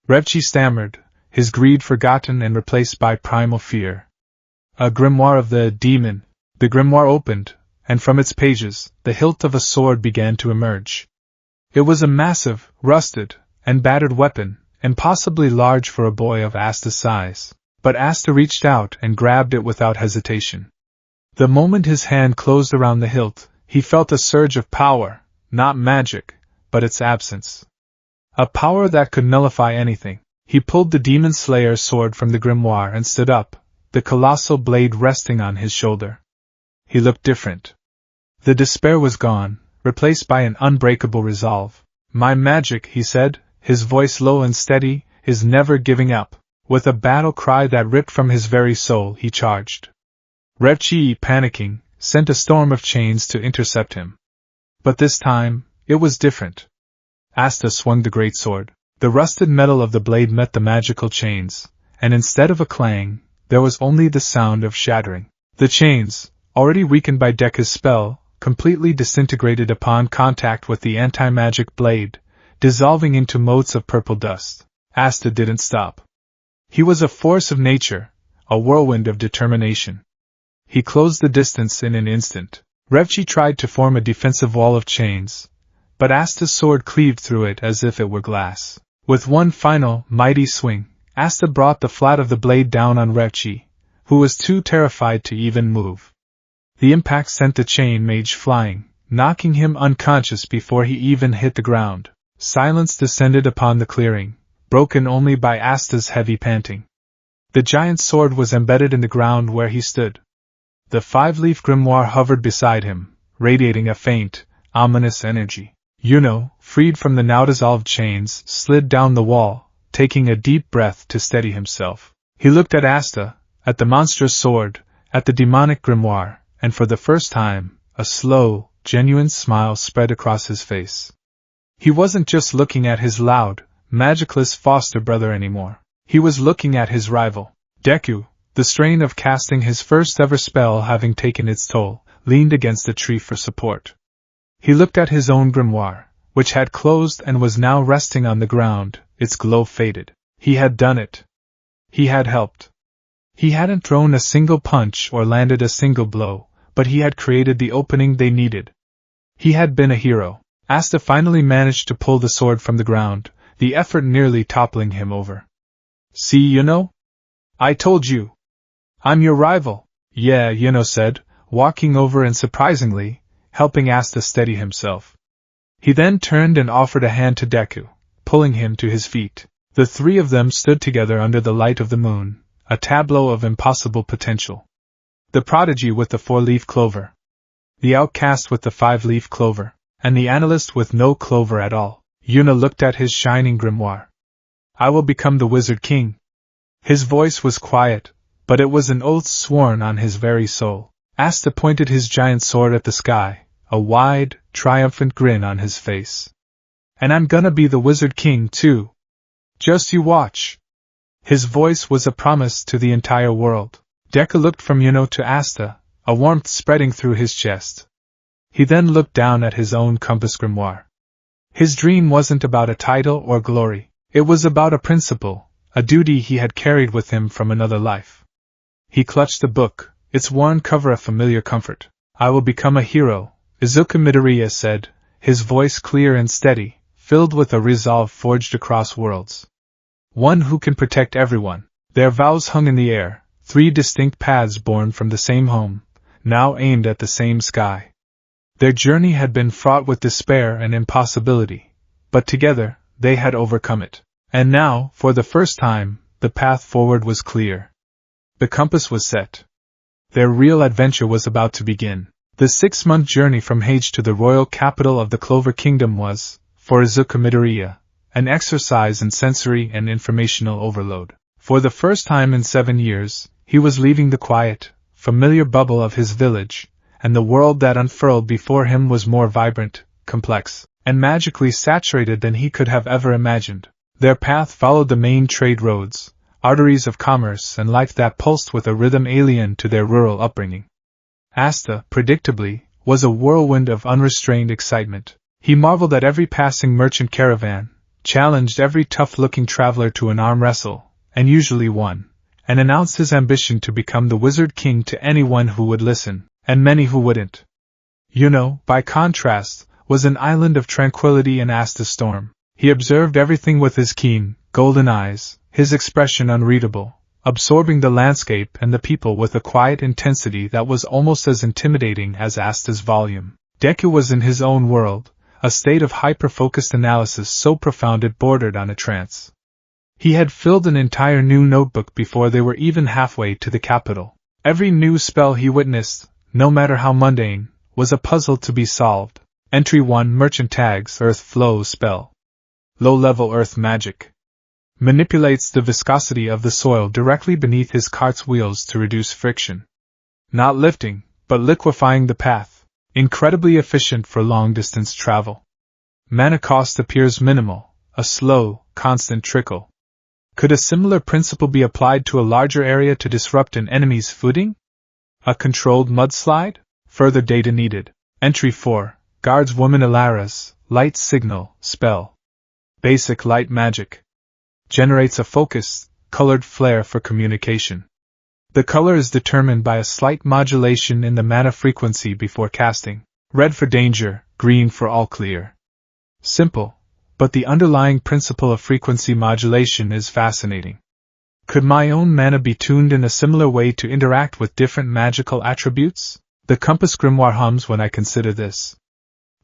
Revchi stammered, his greed forgotten and replaced by primal fear. A grimoire of the demon. The grimoire opened, and from its pages, the hilt of a sword began to emerge. It was a massive, rusted, and battered weapon, impossibly large for a boy of Asta's size, but Asta reached out and grabbed it without hesitation. The moment his hand closed around the hilt, he felt a surge of power, not magic, but its absence. A power that could nullify anything. He pulled the demon slayer's sword from the grimoire and stood up, the colossal blade resting on his shoulder. He looked different. The despair was gone, replaced by an unbreakable resolve. My magic, he said, his voice low and steady, is never giving up. With a battle cry that ripped from his very soul, he charged. Revchi, panicking, sent a storm of chains to intercept him. But this time, it was different. Asta swung the great sword. The rusted metal of the blade met the magical chains, and instead of a clang, there was only the sound of shattering. The chains, already weakened by Deku's spell, completely disintegrated upon contact with the anti-magic blade, dissolving into motes of purple dust. Asta didn't stop. He was a force of nature, a whirlwind of determination. He closed the distance in an instant. Revchi tried to form a defensive wall of chains, but Asta's sword cleaved through it as if it were glass. With one final, mighty swing, Asta brought the flat of the blade down on Revchi, who was too terrified to even move. The impact sent the chain mage flying, knocking him unconscious before he even hit the ground. Silence descended upon the clearing, broken only by Asta's heavy panting. The giant's sword was embedded in the ground where he stood. The 5-leaf grimoire hovered beside him, radiating a faint, ominous energy. Freed from the now-dissolved chains, slid down the wall, taking a deep breath to steady himself. He looked at Asta, at the monstrous sword, at the demonic grimoire, and for the first time, a slow, genuine smile spread across his face. He wasn't just looking at his loud, magicless foster brother anymore. He was looking at his rival. Deku, the strain of casting his first-ever spell having taken its toll, leaned against a tree for support. He looked at his own grimoire, which had closed and was now resting on the ground, its glow faded. He had done it. He had helped. He hadn't thrown a single punch or landed a single blow, but he had created the opening they needed. He had been a hero. Asta finally managed to pull the sword from the ground, the effort nearly toppling him over. See, I told you. I'm your rival. Yeah, said, walking over and surprisingly, helping Asta steady himself. He then turned and offered a hand to Deku, pulling him to his feet. The three of them stood together under the light of the moon, a tableau of impossible potential. The prodigy with the 4-leaf clover, the outcast with the 5-leaf clover, and the analyst with no clover at all. Yuna looked at his shining grimoire. I will become the Wizard King. His voice was quiet, but it was an oath sworn on his very soul. Asta pointed his giant sword at the sky, a wide, triumphant grin on his face. And I'm gonna be the Wizard King too. Just you watch. His voice was a promise to the entire world. Deku looked from to Asta, a warmth spreading through his chest. He then looked down at his own compass grimoire. His dream wasn't about a title or glory. It was about a principle, a duty he had carried with him from another life. He clutched the book, its worn cover a familiar comfort. I will become a hero, Izuku Midoriya said, his voice clear and steady, filled with a resolve forged across worlds. One who can protect everyone. Their vows hung in the air, 3 distinct paths born from the same home, now aimed at the same sky. Their journey had been fraught with despair and impossibility, but together, they had overcome it. And now, for the first time, the path forward was clear. The compass was set. Their real adventure was about to begin. The 6-month journey from Hage to the royal capital of the Clover Kingdom was, for Izuku Midoriya, an exercise in sensory and informational overload. For the first time in 7 years, he was leaving the quiet, familiar bubble of his village, and the world that unfurled before him was more vibrant, complex, and magically saturated than he could have ever imagined. Their path followed the main trade roads, arteries of commerce and life that pulsed with a rhythm alien to their rural upbringing. Asta, predictably, was a whirlwind of unrestrained excitement. He marveled at every passing merchant caravan, challenged every tough-looking traveler to an arm wrestle, and usually won, and announced his ambition to become the Wizard King to anyone who would listen, and many who wouldn't. By contrast, was an island of tranquility in Asta's storm. He observed everything with his keen, golden eyes, his expression unreadable, absorbing the landscape and the people with a quiet intensity that was almost as intimidating as Asta's volume. Deku was in his own world, a state of hyper-focused analysis so profound it bordered on a trance. He had filled an entire new notebook before they were even halfway to the capital. Every new spell he witnessed, no matter how mundane, was a puzzle to be solved. Entry 1: Merchant Tags Earth Flow Spell. Low-level earth magic. Manipulates the viscosity of the soil directly beneath his cart's wheels to reduce friction. Not lifting, but liquefying the path. Incredibly efficient for long-distance travel. Mana cost appears minimal, a slow, constant trickle. Could a similar principle be applied to a larger area to disrupt an enemy's footing? A controlled mudslide? Further data needed. Entry 4: Guardswoman Ilara's Light Signal Spell. Basic light magic. Generates a focused, colored flare for communication. The color is determined by a slight modulation in the mana frequency before casting. Red for danger, green for all clear. Simple, but the underlying principle of frequency modulation is fascinating. Could my own mana be tuned in a similar way to interact with different magical attributes? The compass grimoire hums when I consider this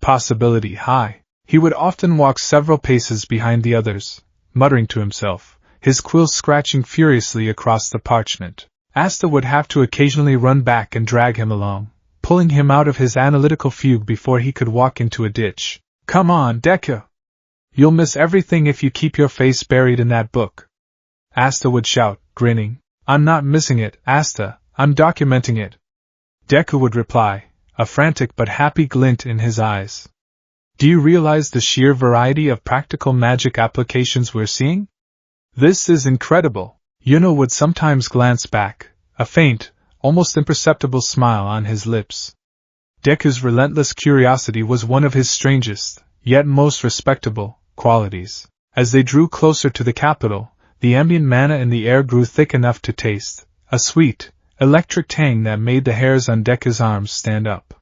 possibility high. He would often walk several paces behind the others, muttering to himself, his quill scratching furiously across the parchment. Asta would have to occasionally run back and drag him along, pulling him out of his analytical fugue before he could walk into a ditch. Come on, Deku! You'll miss everything if you keep your face buried in that book. Asta would shout, grinning. I'm not missing it, Asta, I'm documenting it. Deku would reply, a frantic but happy glint in his eyes. Do you realize the sheer variety of practical magic applications we're seeing? This is incredible. Would sometimes glance back, a faint, almost imperceptible smile on his lips. Deku's relentless curiosity was one of his strangest, yet most respectable, qualities. As they drew closer to the capital, the ambient mana in the air grew thick enough to taste, a sweet, electric tang that made the hairs on Deku's arms stand up.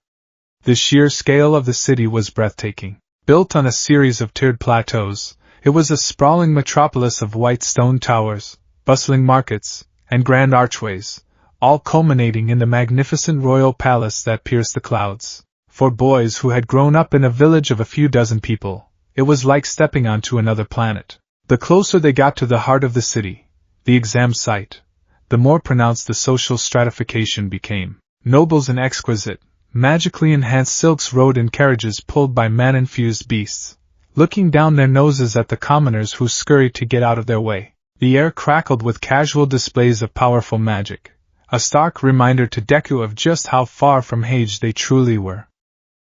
The sheer scale of the city was breathtaking. Built on a series of tiered plateaus, it was a sprawling metropolis of white stone towers, bustling markets, and grand archways, all culminating in the magnificent royal palace that pierced the clouds. For boys who had grown up in a village of a few dozen people, it was like stepping onto another planet. The closer they got to the heart of the city, the exam site, the more pronounced the social stratification became. Nobles in exquisite, magically enhanced silks rode in carriages pulled by man-infused beasts, looking down their noses at the commoners who scurried to get out of their way. The air crackled with casual displays of powerful magic, a stark reminder to Deku of just how far from age they truly were.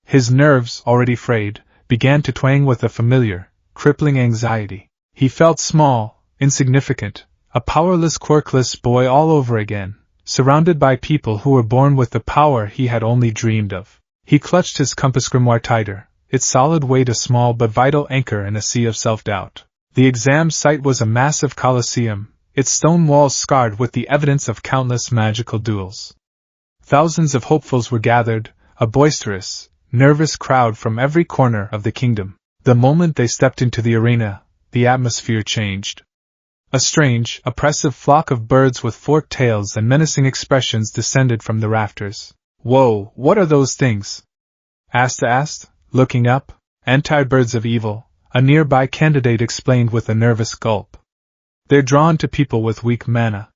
His nerves, already frayed, began to twang with a familiar, crippling anxiety. He felt small, insignificant, a powerless, quirkless boy all over again, surrounded by people who were born with the power he had only dreamed of. He clutched his compass grimoire tighter, its solid weight a small but vital anchor in a sea of self-doubt. The exam site was a massive coliseum, its stone walls scarred with the evidence of countless magical duels. Thousands of hopefuls were gathered, a boisterous, nervous crowd from every corner of the kingdom. The moment they stepped into the arena, the atmosphere changed. A strange, oppressive flock of birds with forked tails and menacing expressions descended from the rafters. Whoa, what are those things? Asta asked, looking up. Anti-birds of evil, a nearby candidate explained with a nervous gulp. They're drawn to people with weak mana.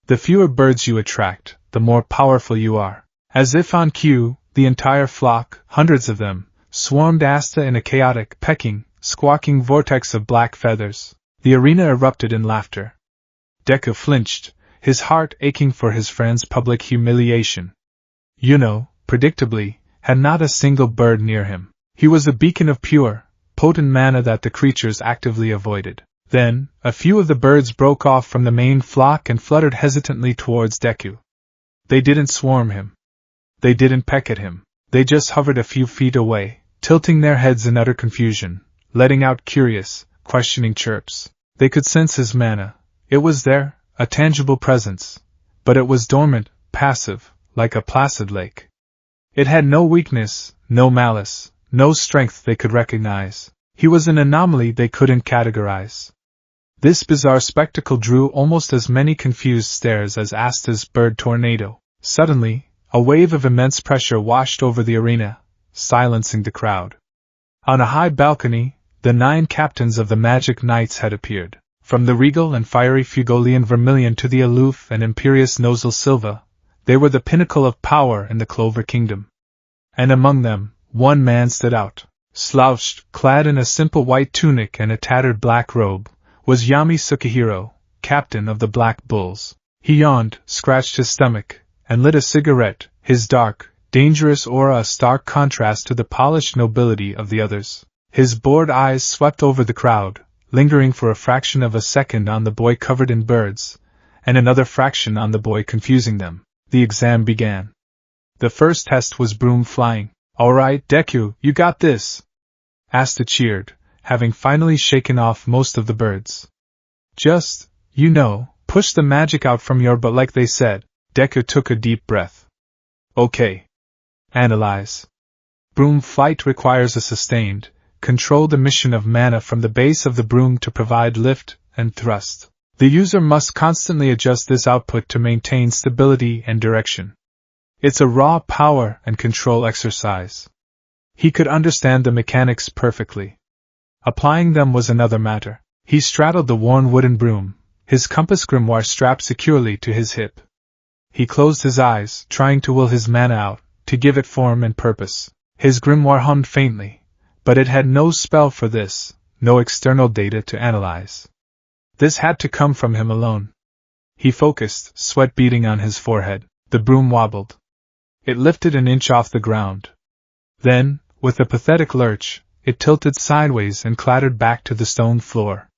The fewer birds you attract, the more powerful you are. As if on cue, the entire flock, hundreds of them, swarmed Asta in a chaotic, pecking, squawking vortex of black feathers. The arena erupted in laughter. Deku flinched, his heart aching for his friend's public humiliation. Predictably, had not a single bird near him. He was a beacon of pure, potent mana that the creatures actively avoided. Then, a few of the birds broke off from the main flock and fluttered hesitantly towards Deku. They didn't swarm him. They didn't peck at him. They just hovered a few feet away, tilting their heads in utter confusion, letting out curious, questioning chirps. They could sense his mana. It was there, a tangible presence. But it was dormant, passive, like a placid lake. It had no weakness, no malice, no strength they could recognize. He was an anomaly they couldn't categorize. This bizarre spectacle drew almost as many confused stares as Asta's bird tornado. Suddenly, a wave of immense pressure washed over the arena, silencing the crowd. On a high balcony, the 9 captains of the Magic Knights had appeared. From the regal and fiery Fugolian Vermilion to the aloof and imperious Nozel Silva, they were the pinnacle of power in the Clover Kingdom. And among them, one man stood out. Slouched, clad in a simple white tunic and a tattered black robe, was Yami Sukihiro, captain of the Black Bulls. He yawned, scratched his stomach, and lit a cigarette, his dark, dangerous aura a stark contrast to the polished nobility of the others. His bored eyes swept over the crowd, lingering for a fraction of a second on the boy covered in birds, and another fraction on the boy confusing them. The exam began. The first test was broom flying. "All right, Deku, you got this," Asta cheered, having finally shaken off most of the birds. "Just, push the magic out from your butt like they said." Deku took a deep breath. "Okay. Analyze. Broom flight requires a sustained, controlled emission of mana from the base of the broom to provide lift and thrust. The user must constantly adjust this output to maintain stability and direction. It's a raw power and control exercise." He could understand the mechanics perfectly. Applying them was another matter. He straddled the worn wooden broom, his compass grimoire strapped securely to his hip. He closed his eyes, trying to will his mana out, to give it form and purpose. His grimoire hummed faintly, but it had no spell for this, no external data to analyze. This had to come from him alone. He focused, sweat beading on his forehead. The broom wobbled. It lifted an inch off the ground. Then, with a pathetic lurch, it tilted sideways and clattered back to the stone floor.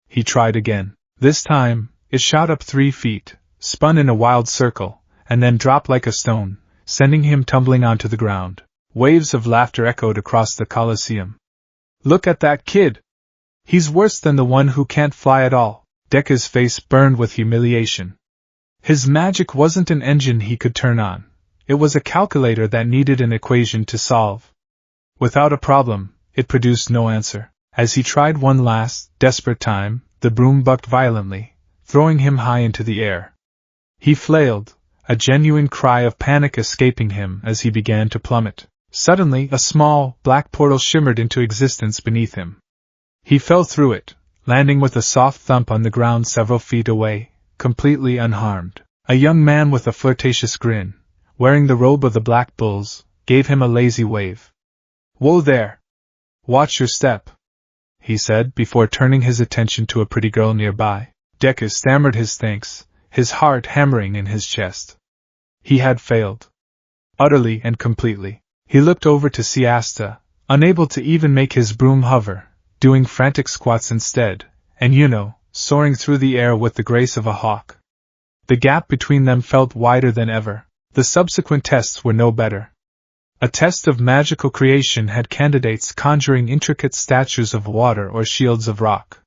He tried again. This time, it shot up 3 feet, spun in a wild circle, and then dropped like a stone, sending him tumbling onto the ground. Waves of laughter echoed across the Colosseum. "Look at that kid! He's worse than the one who can't fly at all." Deku's face burned with humiliation. His magic wasn't an engine he could turn on. It was a calculator that needed an equation to solve. Without a problem, it produced no answer. As he tried one last, desperate time, the broom bucked violently, throwing him high into the air. He flailed, a genuine cry of panic escaping him as he began to plummet. Suddenly, a small, black portal shimmered into existence beneath him. He fell through it, landing with a soft thump on the ground several feet away, completely unharmed. A young man with a flirtatious grin, wearing the robe of the Black Bulls, gave him a lazy wave. "Whoa there! Watch your step," he said before turning his attention to a pretty girl nearby. Deku stammered his thanks, his heart hammering in his chest. He had failed. Utterly and completely. He looked over to see Asta, unable to even make his broom hover, doing frantic squats instead, and soaring through the air with the grace of a hawk. The gap between them felt wider than ever. The subsequent tests were no better. A test of magical creation had candidates conjuring intricate statues of water or shields of rock.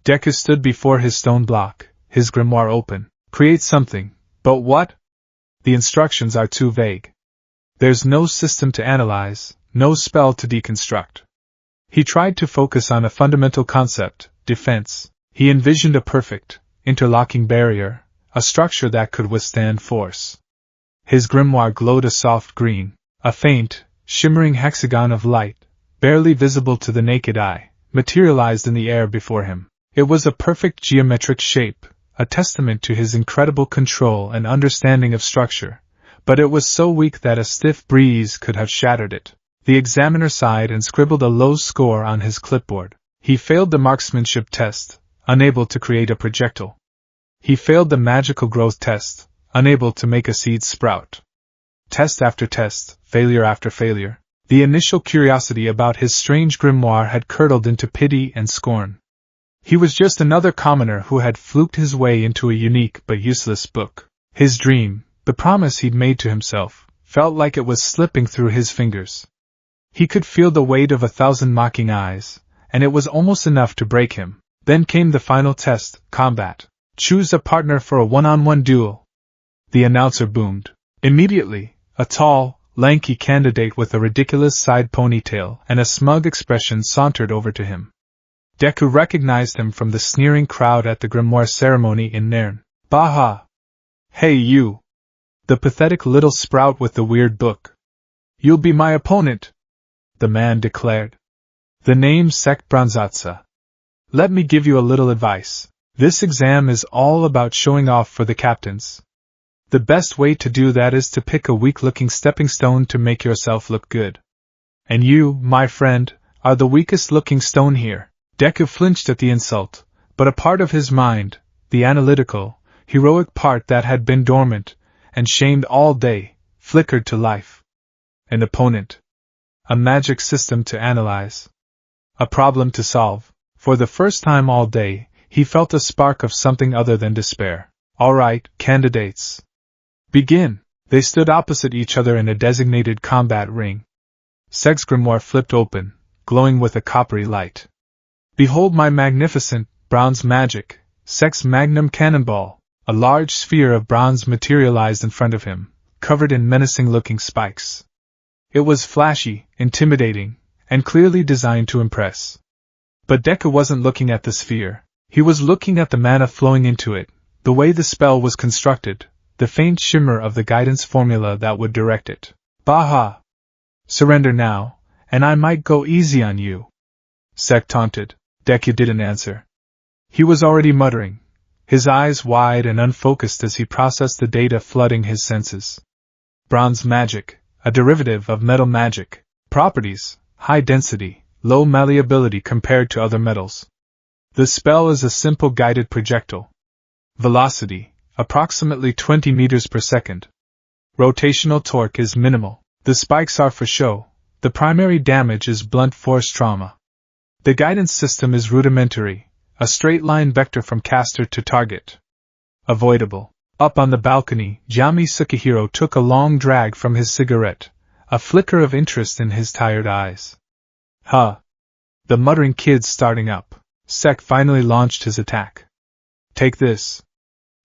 Deku stood before his stone block, his grimoire open. "Create something, but what? The instructions are too vague. There's no system to analyze, no spell to deconstruct." He tried to focus on a fundamental concept, defense. He envisioned a perfect, interlocking barrier, a structure that could withstand force. His grimoire glowed a soft green, a faint, shimmering hexagon of light, barely visible to the naked eye, materialized in the air before him. It was a perfect geometric shape, a testament to his incredible control and understanding of structure, but it was so weak that a stiff breeze could have shattered it. The examiner sighed and scribbled a low score on his clipboard. He failed the marksmanship test, unable to create a projectile. He failed the magical growth test, unable to make a seed sprout. Test after test, failure after failure. The initial curiosity about his strange grimoire had curdled into pity and scorn. He was just another commoner who had fluked his way into a unique but useless book. His dream, the promise he'd made to himself, felt like it was slipping through his fingers. He could feel the weight of 1,000 mocking eyes, and it was almost enough to break him. Then came the final test, combat. Choose a partner for a one-on-one duel. The announcer boomed. Immediately, a tall, lanky candidate with a ridiculous side ponytail and a smug expression sauntered over to him. Deku recognized him from the sneering crowd at the Grimoire ceremony in Nairn. Baha! Hey you! The pathetic little sprout with the weird book. You'll be my opponent, the man declared. The name's Sek Bronzatsa. Let me give you a little advice. This exam is all about showing off for the captains. The best way to do that is to pick a weak-looking stepping stone to make yourself look good. And you, my friend, are the weakest-looking stone here. Deku flinched at the insult, but a part of his mind, the analytical, heroic part that had been dormant and shamed all day, flickered to life. An opponent. A magic system to analyze. A problem to solve. For the first time all day, he felt a spark of something other than despair. All right, candidates. Begin. They stood opposite each other in a designated combat ring. Sek's grimoire flipped open, glowing with a coppery light. Behold my magnificent, bronze magic, Sek's magnum cannonball. A large sphere of bronze materialized in front of him, covered in menacing-looking spikes. It was flashy, intimidating, and clearly designed to impress. But Deku wasn't looking at the sphere. He was looking at the mana flowing into it, the way the spell was constructed, the faint shimmer of the guidance formula that would direct it. Baha! Surrender now, and I might go easy on you. Sek taunted. Deku didn't answer. He was already muttering, his eyes wide and unfocused as he processed the data flooding his senses. Bronze magic, a derivative of metal magic. Properties: high density, low malleability compared to other metals. The spell is a simple guided projectile. Velocity: approximately 20 meters per second. Rotational torque is minimal. The spikes are for show. The primary damage is blunt force trauma. The guidance system is rudimentary, a straight line vector from caster to target. Avoidable. Up on the balcony, Yami Sukihiro took a long drag from his cigarette, a flicker of interest in his tired eyes. Huh. The muttering kid's starting up. Sek finally launched his attack. Take this.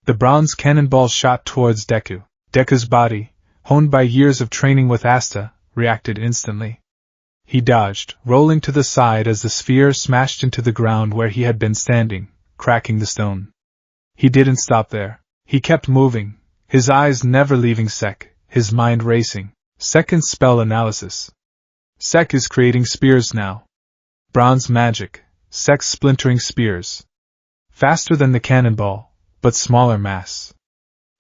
The bronze cannonball shot towards Deku. Deku's body, honed by years of training with Asta, reacted instantly. He dodged, rolling to the side as the sphere smashed into the ground where he had been standing, cracking the stone. He didn't stop there. He kept moving, his eyes never leaving Sek, his mind racing. Second spell analysis. Sek is creating spears now. Bronze magic, Sek's splintering spears. Faster than the cannonball, but smaller mass.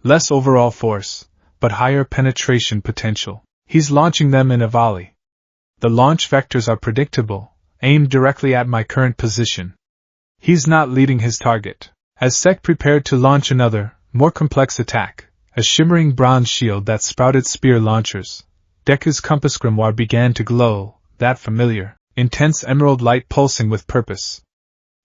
Less overall force, but higher penetration potential. He's launching them in a volley. The launch vectors are predictable, aimed directly at my current position. He's not leading his target. As Sek prepared to launch another, more complex attack, a shimmering bronze shield that sprouted spear launchers, Deku's compass grimoire began to glow, that familiar, intense emerald light pulsing with purpose.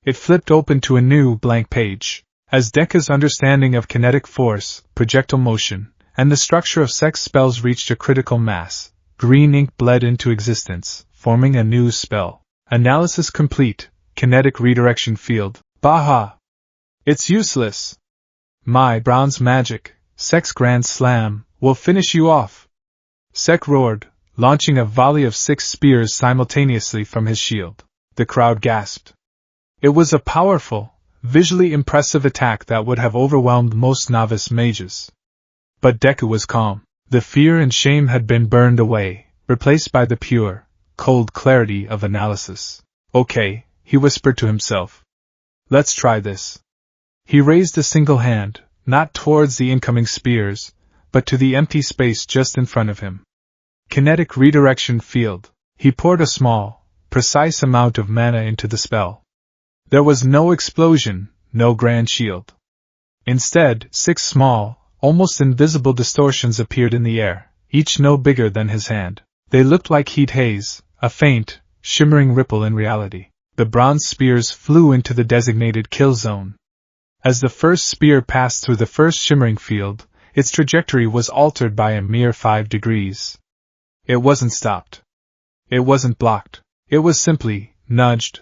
It flipped open to a new, blank page. As Deku's understanding of kinetic force, projectile motion, and the structure of Sek's spells reached a critical mass, green ink bled into existence, forming a new spell. Analysis complete. Kinetic redirection field. Baha! It's useless. My bronze magic, Sek's grand slam, will finish you off. Sek roared, launching a volley of 6 spears simultaneously from his shield. The crowd gasped. It was a powerful, visually impressive attack that would have overwhelmed most novice mages. But Deku was calm. The fear and shame had been burned away, replaced by the pure, cold clarity of analysis. Okay, he whispered to himself. Let's try this. He raised a single hand, not towards the incoming spears, but to the empty space just in front of him. Kinetic redirection field. He poured a small, precise amount of mana into the spell. There was no explosion, no grand shield. Instead, 6 small, almost invisible distortions appeared in the air, each no bigger than his hand. They looked like heat haze, a faint, shimmering ripple in reality. The bronze spears flew into the designated kill zone. As the first spear passed through the first shimmering field, its trajectory was altered by a mere 5 degrees. It wasn't stopped. It wasn't blocked. It was simply nudged.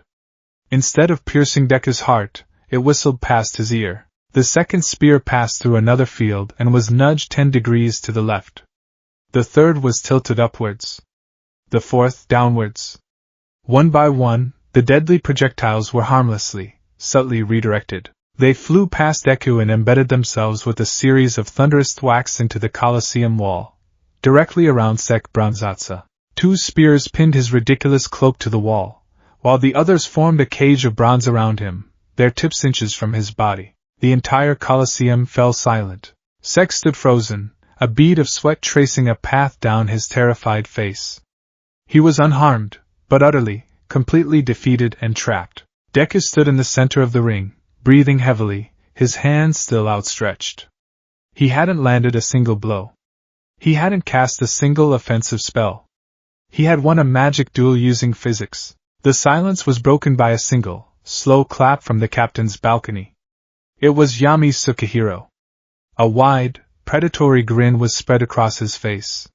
Instead of piercing Deku's heart, it whistled past his ear. The second spear passed through another field and was nudged 10 degrees to the left. The third was tilted upwards. The fourth downwards. One by one, the deadly projectiles were harmlessly, subtly redirected. They flew past Deku and embedded themselves with a series of thunderous thwacks into the Colosseum wall, directly around Sek Bronzatsa. 2 spears pinned his ridiculous cloak to the wall, while the others formed a cage of bronze around him, their tips inches from his body. The entire Colosseum fell silent. Sek stood frozen, a bead of sweat tracing a path down his terrified face. He was unharmed, but utterly, completely defeated and trapped. Deku stood in the center of the ring, breathing heavily, his hands still outstretched. He hadn't landed a single blow. He hadn't cast a single offensive spell. He had won a magic duel using physics. The silence was broken by a single, slow clap from the captain's balcony. It was Yami Sukahiro. A wide, predatory grin was spread across his face.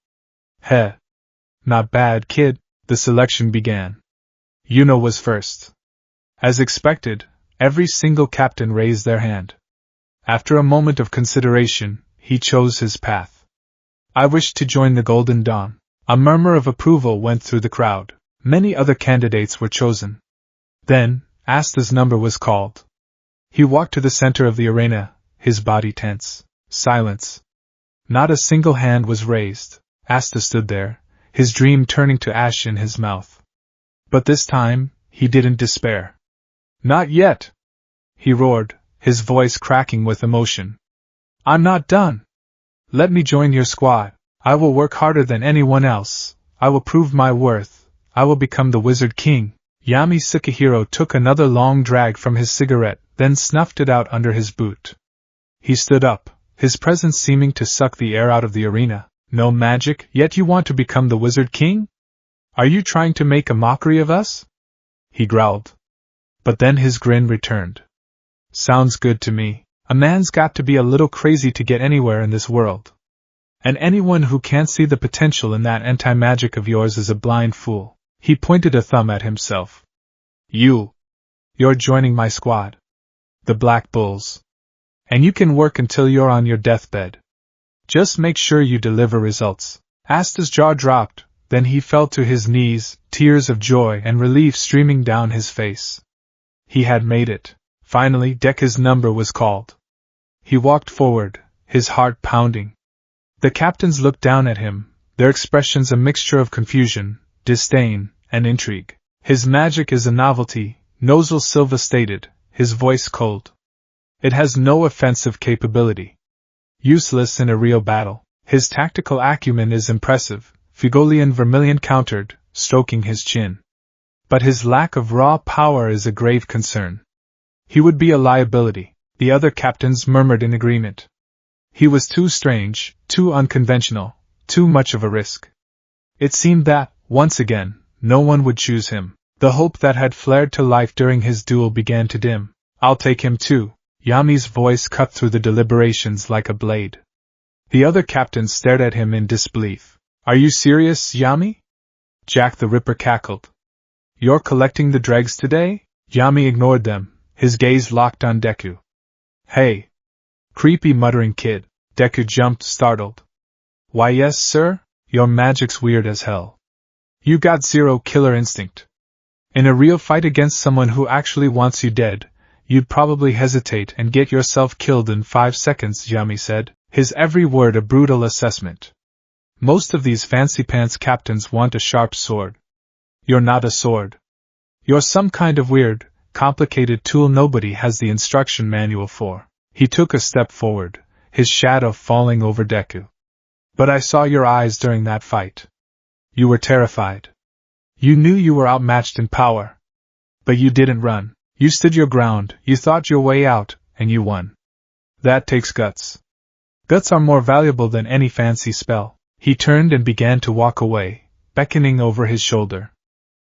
Heh. Not bad, kid. The selection began. Yuno was first. As expected, every single captain raised their hand. After a moment of consideration, he chose his path. I wish to join the Golden Dawn. A murmur of approval went through the crowd. Many other candidates were chosen. Then, Asta's number was called. He walked to the center of the arena, his body tense. Silence. Not a single hand was raised. Asta stood there, his dream turning to ash in his mouth. But this time, he didn't despair. Not yet! He roared, his voice cracking with emotion. I'm not done! Let me join your squad. I will work harder than anyone else. I will prove my worth. I will become the Wizard King. Yami Sukahiro took another long drag from his cigarette, then snuffed it out under his boot. He stood up, his presence seeming to suck the air out of the arena. No magic, yet you want to become the Wizard King? Are you trying to make a mockery of us? He growled. But then his grin returned. Sounds good to me. A man's got to be a little crazy to get anywhere in this world. And anyone who can't see the potential in that anti-magic of yours is a blind fool. He pointed a thumb at himself. You're joining my squad. The Black Bulls. And you can work until you're on your deathbed. Just make sure you deliver results. Asta's jaw dropped, then he fell to his knees, tears of joy and relief streaming down his face. He had made it. Finally, Deku's number was called. He walked forward, his heart pounding. The captains looked down at him, their expressions a mixture of confusion, disdain, and intrigue. His magic is a novelty, Nozel Silva stated, his voice cold. It has no offensive capability. Useless in a real battle. His tactical acumen is impressive, Figolian Vermilion countered, stroking his chin. But his lack of raw power is a grave concern. He would be a liability. The other captains murmured in agreement. He was too strange, too unconventional, too much of a risk. It seemed that, once again, no one would choose him. The hope that had flared to life during his duel began to dim. I'll take him too. Yami's voice cut through the deliberations like a blade. The other captains stared at him in disbelief. Are you serious, Yami? Jack the Ripper cackled. You're collecting the dregs today? Yami ignored them, his gaze locked on Deku. Hey! Creepy muttering kid. Deku jumped, startled. Why yes, sir? Your magic's weird as hell. You got zero killer instinct. In a real fight against someone who actually wants you dead, you'd probably hesitate and get yourself killed in 5 seconds, Yami said, his every word a brutal assessment. Most of these fancy-pants captains want a sharp sword. You're not a sword. You're some kind of weird, complicated tool nobody has the instruction manual for. He took a step forward, his shadow falling over Deku. But I saw your eyes during that fight. You were terrified. You knew you were outmatched in power. But you didn't run. You stood your ground, you thought your way out, and you won. That takes guts. Guts are more valuable than any fancy spell. He turned and began to walk away, beckoning over his shoulder.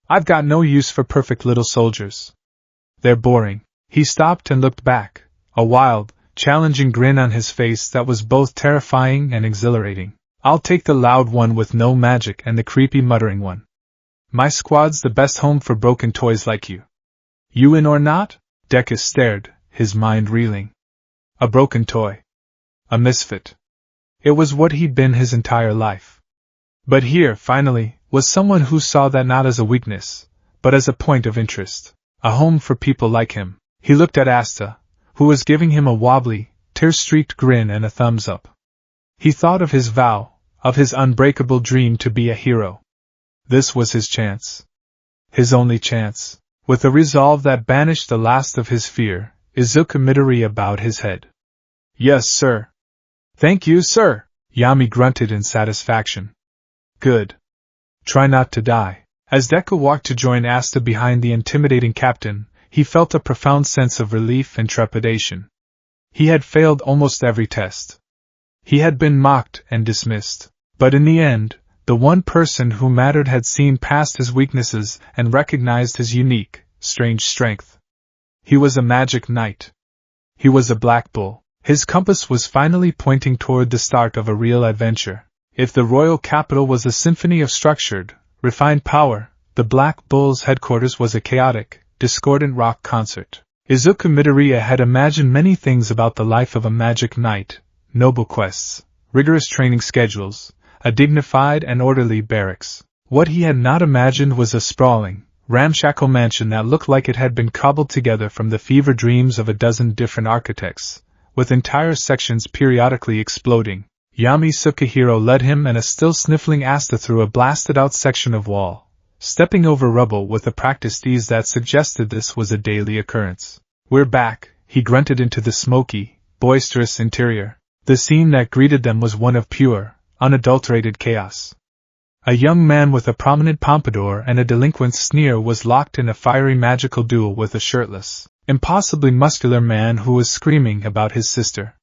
I've got no use for perfect little soldiers. They're boring. He stopped and looked back, a wild, challenging grin on his face that was both terrifying and exhilarating. I'll take the loud one with no magic and the creepy muttering one. My squad's the best home for broken toys like you. You in or not? Deku stared, his mind reeling. A broken toy. A misfit. It was what he'd been his entire life. But here, finally, was someone who saw that not as a weakness, but as a point of interest. A home for people like him. He looked at Asta, who was giving him a wobbly, tear-streaked grin and a thumbs up. He thought of his vow, of his unbreakable dream to be a hero. This was his chance. His only chance. With a resolve that banished the last of his fear, Izuku Midoriya bowed his head. Yes, sir. Thank you, sir, Yami grunted in satisfaction. Good. Try not to die. As Deku walked to join Asta behind the intimidating captain, he felt a profound sense of relief and trepidation. He had failed almost every test. He had been mocked and dismissed. But in the end, the one person who mattered had seen past his weaknesses and recognized his unique, strange strength. He was a magic knight. He was a black bull. His compass was finally pointing toward the start of a real adventure. If the royal capital was a symphony of structured, refined power, the Black Bull's headquarters was a chaotic, discordant rock concert. Izuku Midoriya had imagined many things about the life of a magic knight: noble quests, rigorous training schedules, a dignified and orderly barracks. What he had not imagined was a sprawling, ramshackle mansion that looked like it had been cobbled together from the fever dreams of a dozen different architects, with entire sections periodically exploding. Yami Sukahiro led him and a still sniffling Asta through a blasted-out section of wall, stepping over rubble with a practiced ease that suggested this was a daily occurrence. We're back, he grunted into the smoky, boisterous interior. The scene that greeted them was one of pure, unadulterated chaos. A young man with a prominent pompadour and a delinquent sneer was locked in a fiery magical duel with a shirtless, impossibly muscular man who was screaming about his sister.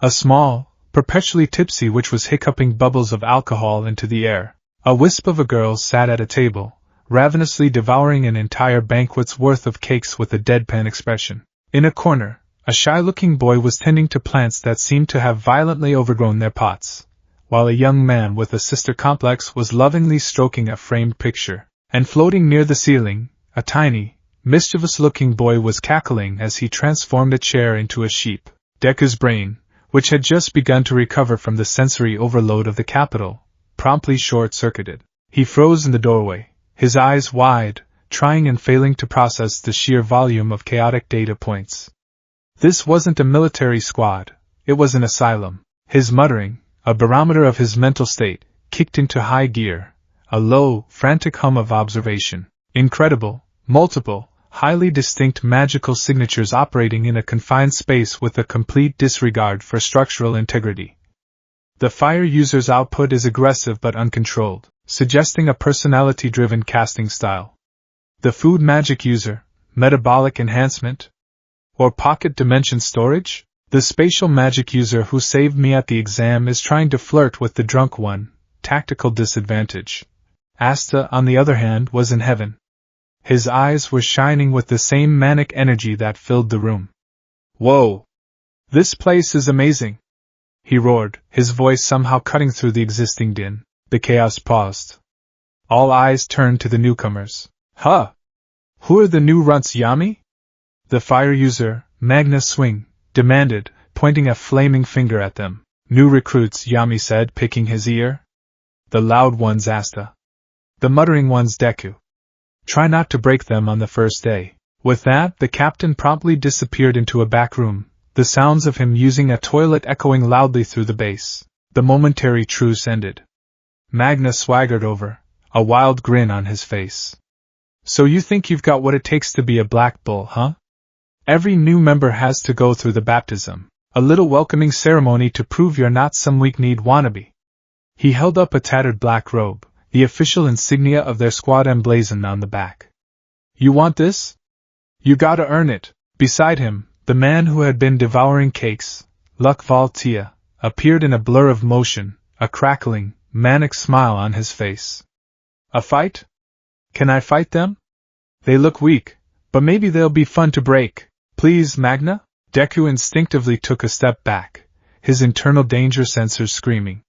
A small, perpetually tipsy witch was hiccuping bubbles of alcohol into the air. A wisp of a girl sat at a table, ravenously devouring an entire banquet's worth of cakes with a deadpan expression. In a corner, a shy-looking boy was tending to plants that seemed to have violently overgrown their pots, while a young man with a sister complex was lovingly stroking a framed picture. And floating near the ceiling, a tiny, mischievous-looking boy was cackling as he transformed a chair into a sheep. Deku's brain, which had just begun to recover from the sensory overload of the capital, promptly short-circuited. He froze in the doorway, his eyes wide, trying and failing to process the sheer volume of chaotic data points. This wasn't a military squad, it was an asylum. His muttering, a barometer of his mental state, kicked into high gear, a low, frantic hum of observation. Incredible, multiple, highly distinct magical signatures operating in a confined space with a complete disregard for structural integrity. The fire user's output is aggressive but uncontrolled, suggesting a personality-driven casting style. The food magic user, metabolic enhancement? Or pocket dimension storage? The spatial magic user who saved me at the exam is trying to flirt with the drunk one, tactical disadvantage. Asta, on the other hand, was in heaven. His eyes were shining with the same manic energy that filled the room. Whoa! This place is amazing! He roared, his voice somehow cutting through the existing din. The chaos paused. All eyes turned to the newcomers. Huh! Who are the new runts, Yami? The fire user, Magna Swing, demanded, pointing a flaming finger at them. New recruits, Yami said, picking his ear. The loud ones, Asta. The muttering ones, Deku. Try not to break them on the first day. With that, the captain promptly disappeared into a back room, the sounds of him using a toilet echoing loudly through the base. The momentary truce ended. Magna swaggered over, a wild grin on his face. So you think you've got what it takes to be a black bull, huh? Every new member has to go through the baptism, a little welcoming ceremony to prove you're not some weak-kneed wannabe. He held up a tattered black robe, the official insignia of their squad emblazoned on the back. You want this? You gotta earn it. Beside him, the man who had been devouring cakes, Luck Valtia, appeared in a blur of motion, a crackling, manic smile on his face. A fight? Can I fight them? They look weak, but maybe they'll be fun to break. Please, Magna? Deku instinctively took a step back, his internal danger sensors screaming.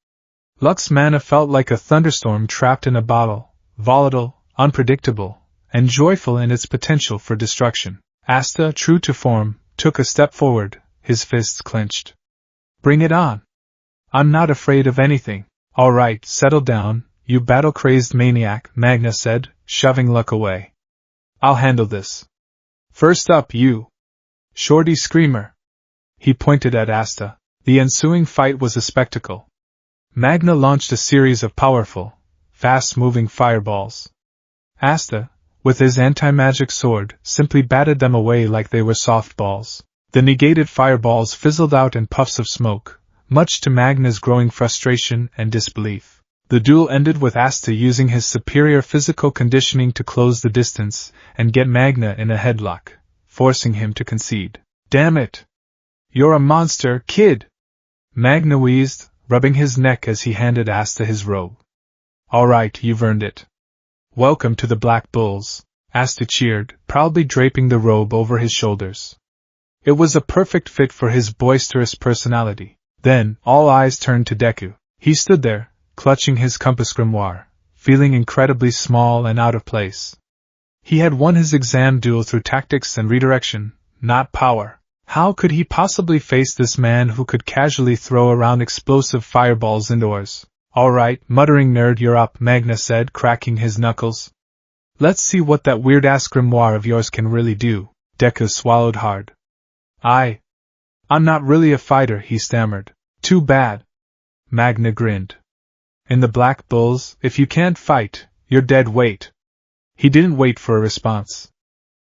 Lux's mana felt like a thunderstorm trapped in a bottle, volatile, unpredictable, and joyful in its potential for destruction. Asta, true to form, took a step forward, his fists clenched. Bring it on! I'm not afraid of anything. All right, settle down, you battle-crazed maniac, Magna said, shoving Luck away. I'll handle this. First up, you. Shorty Screamer. He pointed at Asta. The ensuing fight was a spectacle. Magna launched a series of powerful, fast-moving fireballs. Asta, with his anti-magic sword, simply batted them away like they were softballs. The negated fireballs fizzled out in puffs of smoke, much to Magna's growing frustration and disbelief. The duel ended with Asta using his superior physical conditioning to close the distance and get Magna in a headlock, forcing him to concede. Damn it! You're a monster, kid! Magna wheezed, rubbing his neck as he handed Asta his robe. All right, you've earned it. Welcome to the Black Bulls, Asta cheered, proudly draping the robe over his shoulders. It was a perfect fit for his boisterous personality. Then, all eyes turned to Deku. He stood there, clutching his compass grimoire, feeling incredibly small and out of place. He had won his exam duel through tactics and redirection, not power. How could he possibly face this man who could casually throw around explosive fireballs indoors? All right, muttering nerd, you're up, Magna said, cracking his knuckles. Let's see what that weird-ass grimoire of yours can really do. Deku swallowed hard. I'm not really a fighter, he stammered. Too bad. Magna grinned. In the Black Bulls, if you can't fight, you're dead weight. He didn't wait for a response.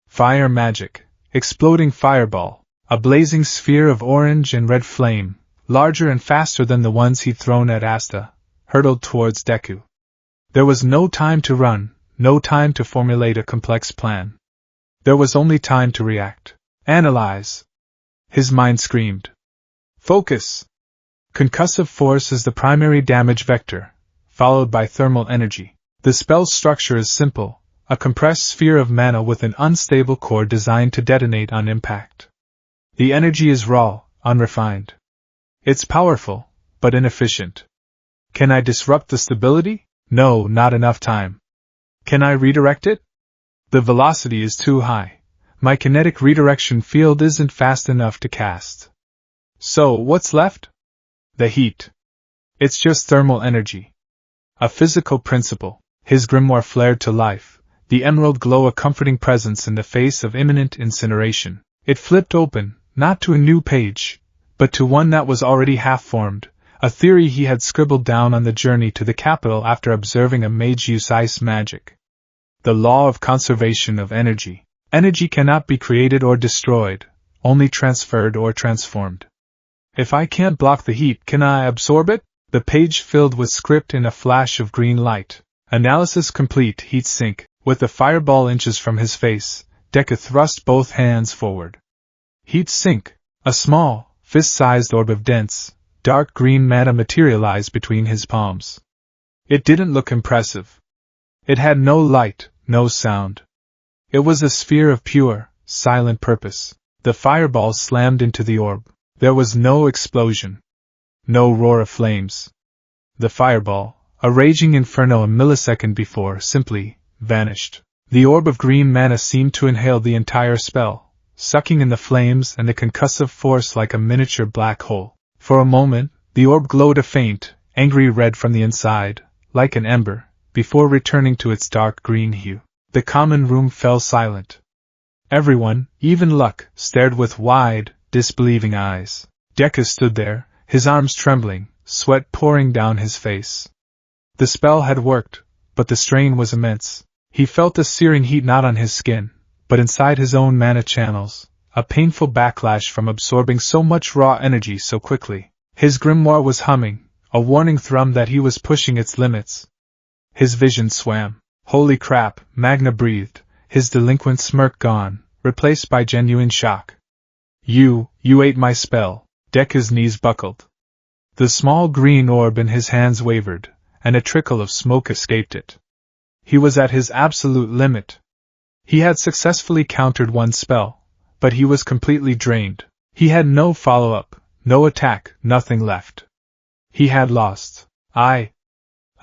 Fire magic. Exploding fireball. A blazing sphere of orange and red flame, larger and faster than the ones he'd thrown at Asta, hurtled towards Deku. There was no time to run, no time to formulate a complex plan. There was only time to react. Analyze. His mind screamed. Focus. Concussive force is the primary damage vector, followed by thermal energy. The spell's structure is simple, a compressed sphere of mana with an unstable core designed to detonate on impact. The energy is raw, unrefined. It's powerful, but inefficient. Can I disrupt the stability? No, not enough time. Can I redirect it? The velocity is too high. My kinetic redirection field isn't fast enough to cast. So, what's left? The heat. It's just thermal energy. A physical principle. His grimoire flared to life, the emerald glow a comforting presence in the face of imminent incineration. It flipped open, not to a new page, but to one that was already half-formed, a theory he had scribbled down on the journey to the capital after observing a mage use ice magic. The law of conservation of energy. Energy cannot be created or destroyed, only transferred or transformed. If I can't block the heat, can I absorb it? The page filled with script in a flash of green light. Analysis complete. Heat sink. With the fireball inches from his face, Deku thrust both hands forward. Heat sink. A small, fist-sized orb of dense, dark green matter materialized between his palms. It didn't look impressive. It had no light, no sound. It was a sphere of pure, silent purpose. The fireball slammed into the orb. There was no explosion. No roar of flames. The fireball, a raging inferno a millisecond before, simply vanished. The orb of green mana seemed to inhale the entire spell, sucking in the flames and the concussive force like a miniature black hole. For a moment, the orb glowed a faint, angry red from the inside, like an ember, before returning to its dark green hue. The common room fell silent. Everyone, even Luck, stared with wide, disbelieving eyes. Deku stood there, his arms trembling, sweat pouring down his face. The spell had worked, but the strain was immense. He felt the searing heat not on his skin, but inside his own mana channels, a painful backlash from absorbing so much raw energy so quickly. His grimoire was humming, a warning thrum that he was pushing its limits. His vision swam. Holy crap, Magna breathed, his delinquent smirk gone, replaced by genuine shock. You ate my spell. Deku's knees buckled. The small green orb in his hands wavered, and a trickle of smoke escaped it. He was at his absolute limit. He had successfully countered one spell, but he was completely drained. He had no follow-up, no attack, nothing left. He had lost. I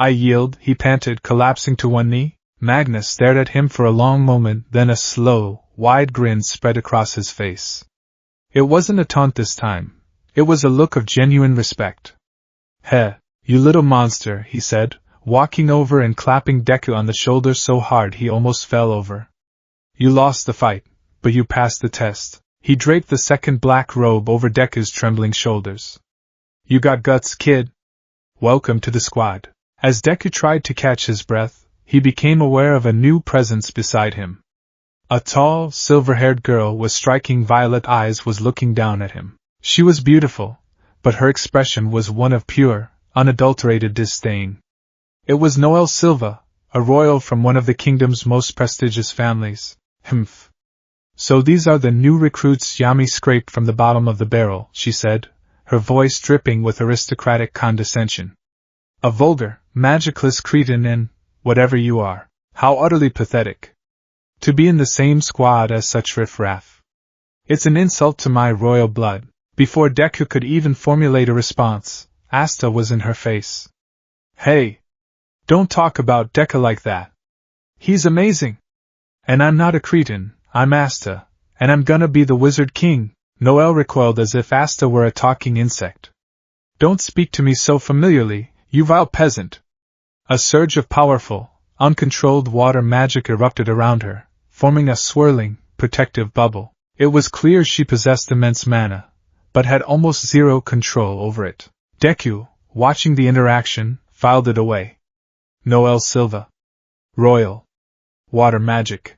yield, he panted, collapsing to one knee. Magnus stared at him for a long moment, then a slow, wide grin spread across his face. It wasn't a taunt this time. It was a look of genuine respect. "Heh, you little monster," he said, walking over and clapping Deku on the shoulder so hard he almost fell over. "You lost the fight, but you passed the test." He draped the second black robe over Deku's trembling shoulders. "You got guts, kid. Welcome to the squad." As Deku tried to catch his breath, he became aware of a new presence beside him. A tall, silver-haired girl with striking violet eyes was looking down at him. She was beautiful, but her expression was one of pure, unadulterated disdain. It was Noelle Silva, a royal from one of the kingdom's most prestigious families. "Humph. So these are the new recruits Yami scraped from the bottom of the barrel," she said, her voice dripping with aristocratic condescension. "A vulgar, magicless cretin and, whatever you are. How utterly pathetic. To be in the same squad as such riffraff. It's an insult to my royal blood." Before Deku could even formulate a response, Asta was in her face. "Hey! Don't talk about Deku like that. He's amazing. And I'm not a cretin, I'm Asta, and I'm gonna be the Wizard King." Noelle recoiled as if Asta were a talking insect. "Don't speak to me so familiarly, you vile peasant." A surge of powerful, uncontrolled water magic erupted around her, forming a swirling, protective bubble. It was clear she possessed immense mana, but had almost zero control over it. Deku, watching the interaction, filed it away. Noelle Silva. Royal. Water magic.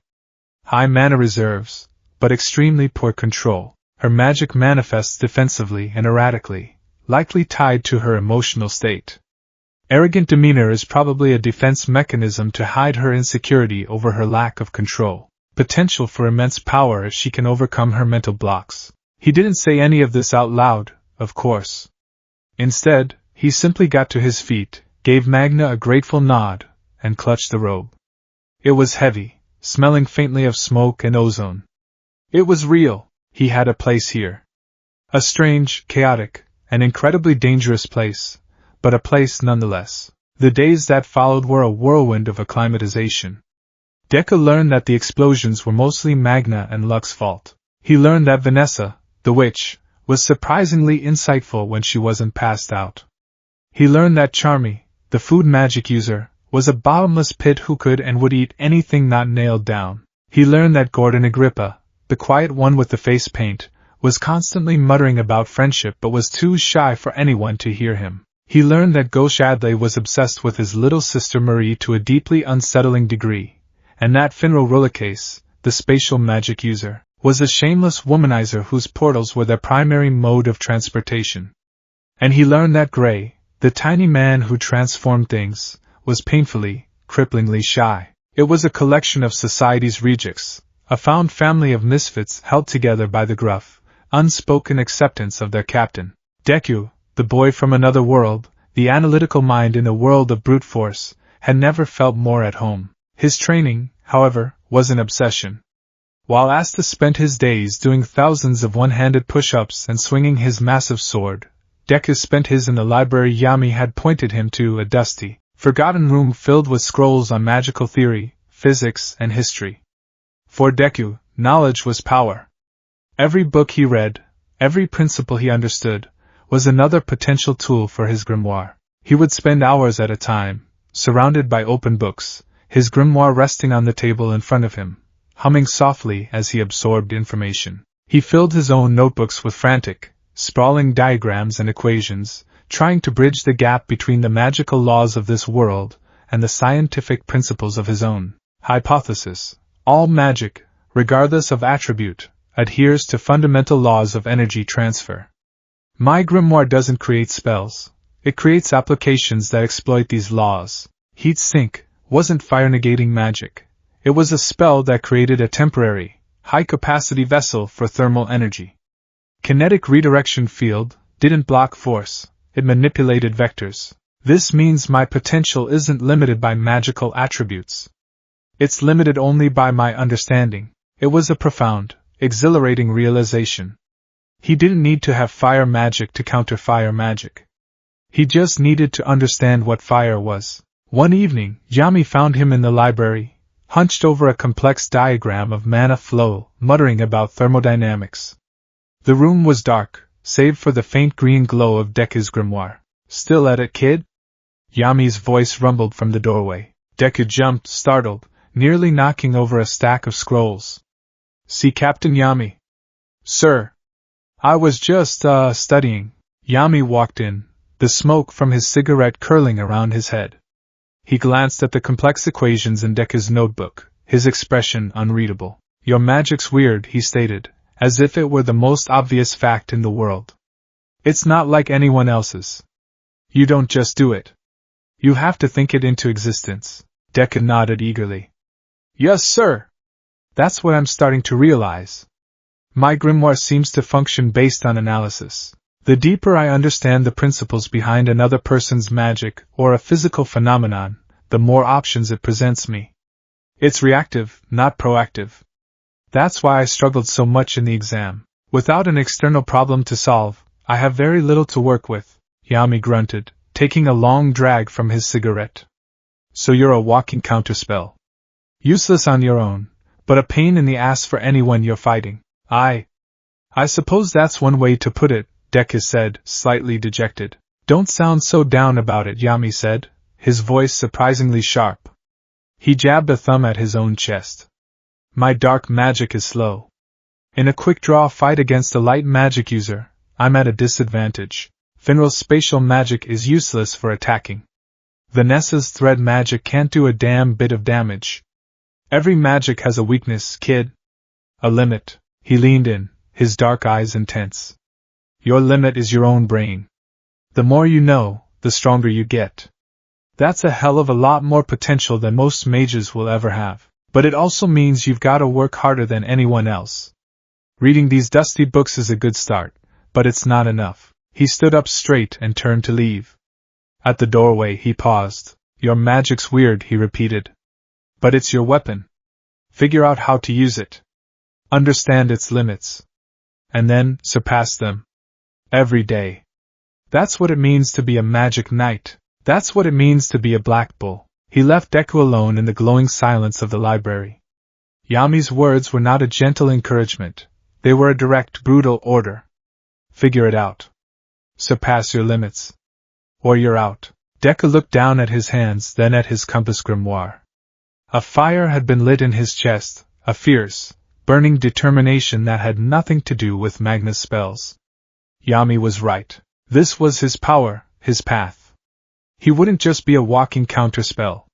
High mana reserves, but extremely poor control. Her magic manifests defensively and erratically, likely tied to her emotional state. Arrogant demeanor is probably a defense mechanism to hide her insecurity over her lack of control. Potential for immense power if she can overcome her mental blocks. He didn't say any of this out loud, of course. Instead, he simply got to his feet, gave Magna a grateful nod, and clutched the robe. It was heavy, smelling faintly of smoke and ozone. It was real. He had a place here. A strange, chaotic, and incredibly dangerous place, but a place nonetheless. The days that followed were a whirlwind of acclimatization. Deku learned that the explosions were mostly Magna and Lux's fault. He learned that Vanessa, the witch, was surprisingly insightful when she wasn't passed out. He learned that Charmy, the food magic user, was a bottomless pit who could and would eat anything not nailed down. He learned that Gordon Agrippa, the quiet one with the face paint, was constantly muttering about friendship but was too shy for anyone to hear him. He learned that Gauche Adley was obsessed with his little sister Marie to a deeply unsettling degree, and that Finro Rulicase, the spatial magic user, was a shameless womanizer whose portals were their primary mode of transportation. And he learned that Gray, the tiny man who transformed things, was painfully, cripplingly shy. It was a collection of society's rejects, a found family of misfits held together by the gruff, unspoken acceptance of their captain. Deku, the boy from another world, the analytical mind in a world of brute force, had never felt more at home. His training, however, was an obsession. While Asta spent his days doing thousands of one-handed push-ups and swinging his massive sword, Deku spent his in the library Yami had pointed him to, a dusty, forgotten room filled with scrolls on magical theory, physics, and history. For Deku, knowledge was power. Every book he read, every principle he understood, was another potential tool for his grimoire. He would spend hours at a time, surrounded by open books, his grimoire resting on the table in front of him, humming softly as he absorbed information. He filled his own notebooks with frantic, sprawling diagrams and equations, trying to bridge the gap between the magical laws of this world and the scientific principles of his own hypothesis. All magic, regardless of attribute, adheres to fundamental laws of energy transfer. My grimoire doesn't create spells, it creates applications that exploit these laws. Heat sink wasn't fire-negating magic. It was a spell that created a temporary, high-capacity vessel for thermal energy. Kinetic redirection field didn't block force, it manipulated vectors. This means my potential isn't limited by magical attributes. It's limited only by my understanding. It was a profound, exhilarating realization. He didn't need to have fire magic to counter fire magic. He just needed to understand what fire was. One evening, Yami found him in the library, hunched over a complex diagram of mana flow, muttering about thermodynamics. The room was dark, save for the faint green glow of Deku's grimoire. Still at it, kid? Yami's voice rumbled from the doorway. Deku jumped, startled, nearly knocking over a stack of scrolls. See Captain Yami? Sir. I was just, studying. Yami walked in, the smoke from his cigarette curling around his head. He glanced at the complex equations in Deku's notebook, his expression unreadable. Your magic's weird, he stated, as if it were the most obvious fact in the world. It's not like anyone else's. You don't just do it. You have to think it into existence. Deku nodded eagerly. Yes, sir. That's what I'm starting to realize. My grimoire seems to function based on analysis. The deeper I understand the principles behind another person's magic or a physical phenomenon, the more options it presents me. It's reactive, not proactive. That's why I struggled so much in the exam. Without an external problem to solve, I have very little to work with, Yami grunted, taking a long drag from his cigarette. So you're a walking counterspell. Useless on your own, but a pain in the ass for anyone you're fighting. I suppose that's one way to put it, Deku said, slightly dejected. Don't sound so down about it, Yami said, his voice surprisingly sharp. He jabbed a thumb at his own chest. My dark magic is slow. In a quick draw fight against a light magic user, I'm at a disadvantage. Finral's spatial magic is useless for attacking. Vanessa's thread magic can't do a damn bit of damage. Every magic has a weakness, kid. A limit. He leaned in, his dark eyes intense. Your limit is your own brain. The more you know, the stronger you get. That's a hell of a lot more potential than most mages will ever have. But it also means you've got to work harder than anyone else. Reading these dusty books is a good start, but it's not enough. He stood up straight and turned to leave. At the doorway he paused. Your magic's weird, he repeated. But it's your weapon. Figure out how to use it. Understand its limits. And then, surpass them. Every day. That's what it means to be a magic knight. That's what it means to be a black bull. He left Deku alone in the glowing silence of the library. Yami's words were not a gentle encouragement. They were a direct, brutal order. Figure it out. Surpass your limits. Or you're out. Deku looked down at his hands, then at his compass grimoire. A fire had been lit in his chest, a fierce, burning determination that had nothing to do with Magna's spells. Yami was right. This was his power, his path. He wouldn't just be a walking counterspell.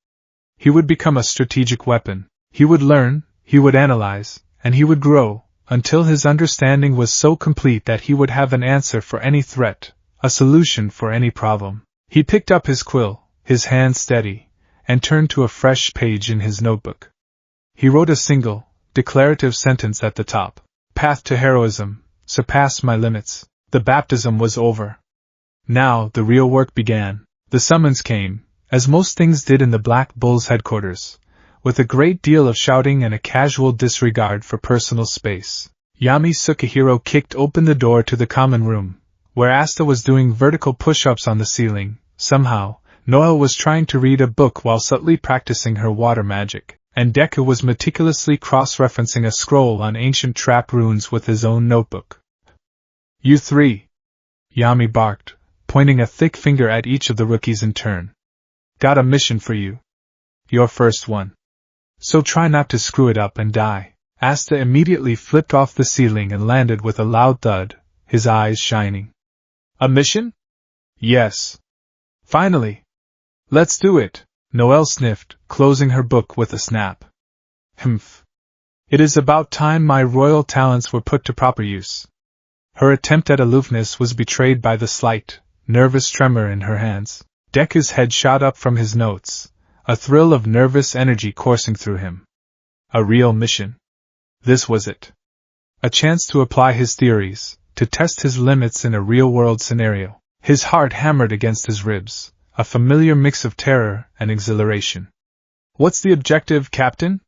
He would become a strategic weapon. He would learn, he would analyze, and he would grow, until his understanding was so complete that he would have an answer for any threat, a solution for any problem. He picked up his quill, his hand steady, and turned to a fresh page in his notebook. He wrote a single, declarative sentence at the top. Path to heroism, surpass my limits. The baptism was over. Now the real work began. The summons came, as most things did in the Black Bull's headquarters, with a great deal of shouting and a casual disregard for personal space. Yami Sukahiro kicked open the door to the common room, where Asta was doing vertical push-ups on the ceiling. Somehow, Noelle was trying to read a book while subtly practicing her water magic, and Deku was meticulously cross-referencing a scroll on ancient trap runes with his own notebook. You three! Yami barked, pointing a thick finger at each of the rookies in turn. Got a mission for you. Your first one. So try not to screw it up and die. Asta immediately flipped off the ceiling and landed with a loud thud, his eyes shining. A mission? Yes. Finally. Let's do it, Noelle sniffed, closing her book with a snap. Humph. It is about time my royal talents were put to proper use. Her attempt at aloofness was betrayed by the slight, nervous tremor in her hands. Deku's head shot up from his notes, a thrill of nervous energy coursing through him. A real mission. This was it. A chance to apply his theories, to test his limits in a real-world scenario. His heart hammered against his ribs, a familiar mix of terror and exhilaration. What's the objective, Captain?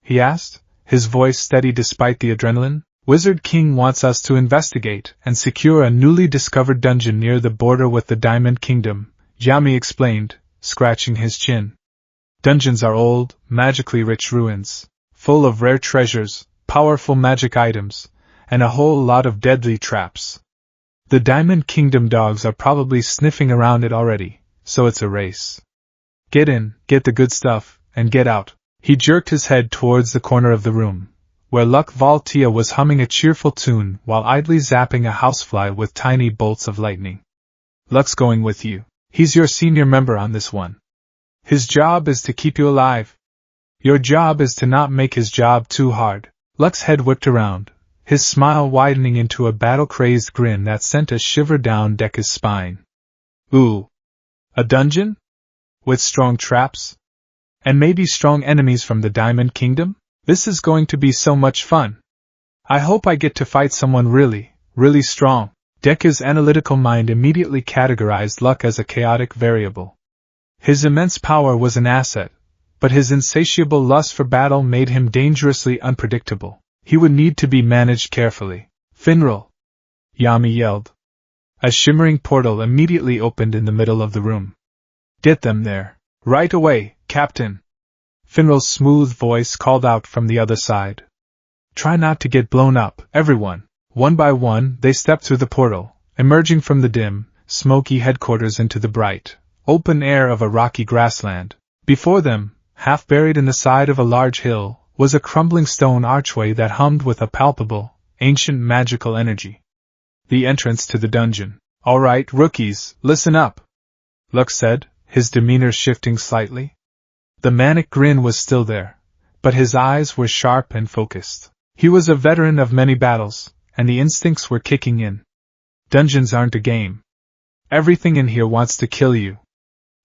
He asked, his voice steady despite the adrenaline. Wizard King wants us to investigate and secure a newly discovered dungeon near the border with the Diamond Kingdom, Yami explained, scratching his chin. Dungeons are old, magically rich ruins, full of rare treasures, powerful magic items, and a whole lot of deadly traps. The Diamond Kingdom dogs are probably sniffing around it already, so it's a race. Get in, get the good stuff, and get out. He jerked his head towards the corner of the room, where Luck Valtia was humming a cheerful tune while idly zapping a housefly with tiny bolts of lightning. Luck's going with you. He's your senior member on this one. His job is to keep you alive. Your job is to not make his job too hard. Luck's head whipped around, his smile widening into a battle-crazed grin that sent a shiver down Deku's spine. Ooh. A dungeon? With strong traps? And maybe strong enemies from the Diamond Kingdom? This is going to be so much fun. I hope I get to fight someone really, really strong. Deku's analytical mind immediately categorized Luck as a chaotic variable. His immense power was an asset, but his insatiable lust for battle made him dangerously unpredictable. He would need to be managed carefully. Finral! Yami yelled. A shimmering portal immediately opened in the middle of the room. Get them there. Right away, Captain! Finral's smooth voice called out from the other side. Try not to get blown up, everyone. One by one, they stepped through the portal, emerging from the dim, smoky headquarters into the bright, open air of a rocky grassland. Before them, half buried in the side of a large hill, was a crumbling stone archway that hummed with a palpable, ancient magical energy. The entrance to the dungeon. All right, rookies, listen up, Luck said, his demeanor shifting slightly. The manic grin was still there, but his eyes were sharp and focused. He was a veteran of many battles, and the instincts were kicking in. Dungeons aren't a game. Everything in here wants to kill you.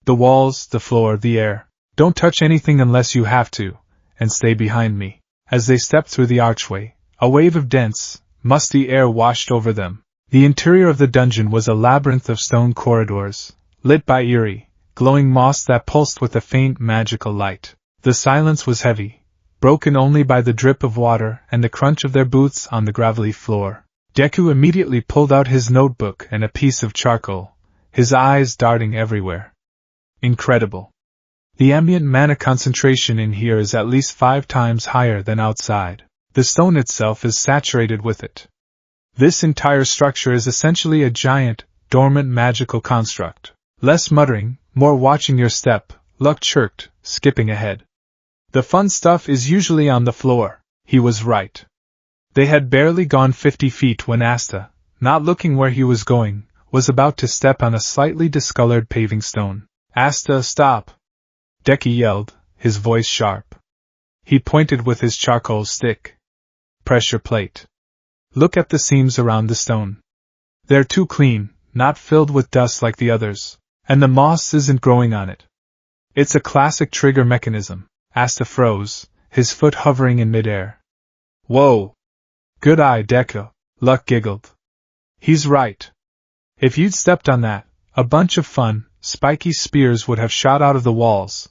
The walls, the floor, the air. Don't touch anything unless you have to, and stay behind me. As they stepped through the archway, a wave of dense, musty air washed over them. The interior of the dungeon was a labyrinth of stone corridors, lit by eerie, glowing moss that pulsed with a faint magical light. The silence was heavy, broken only by the drip of water and the crunch of their boots on the gravelly floor. Deku immediately pulled out his notebook and a piece of charcoal, his eyes darting everywhere. Incredible. The ambient mana concentration in here is at least 5 times higher than outside. The stone itself is saturated with it. This entire structure is essentially a giant, dormant magical construct. Less muttering, more watching your step, Luck chirked, skipping ahead. The fun stuff is usually on the floor. He was right. They had barely gone 50 feet when Asta, not looking where he was going, was about to step on a slightly discolored paving stone. Asta, stop! Deku yelled, his voice sharp. He pointed with his charcoal stick. Pressure plate. Look at the seams around the stone. They're too clean, not filled with dust like the others, and the moss isn't growing on it. It's a classic trigger mechanism. Asta froze, his foot hovering in midair. Whoa! Good eye, Deku, Luck giggled. He's right. If you'd stepped on that, a bunch of fun, spiky spears would have shot out of the walls.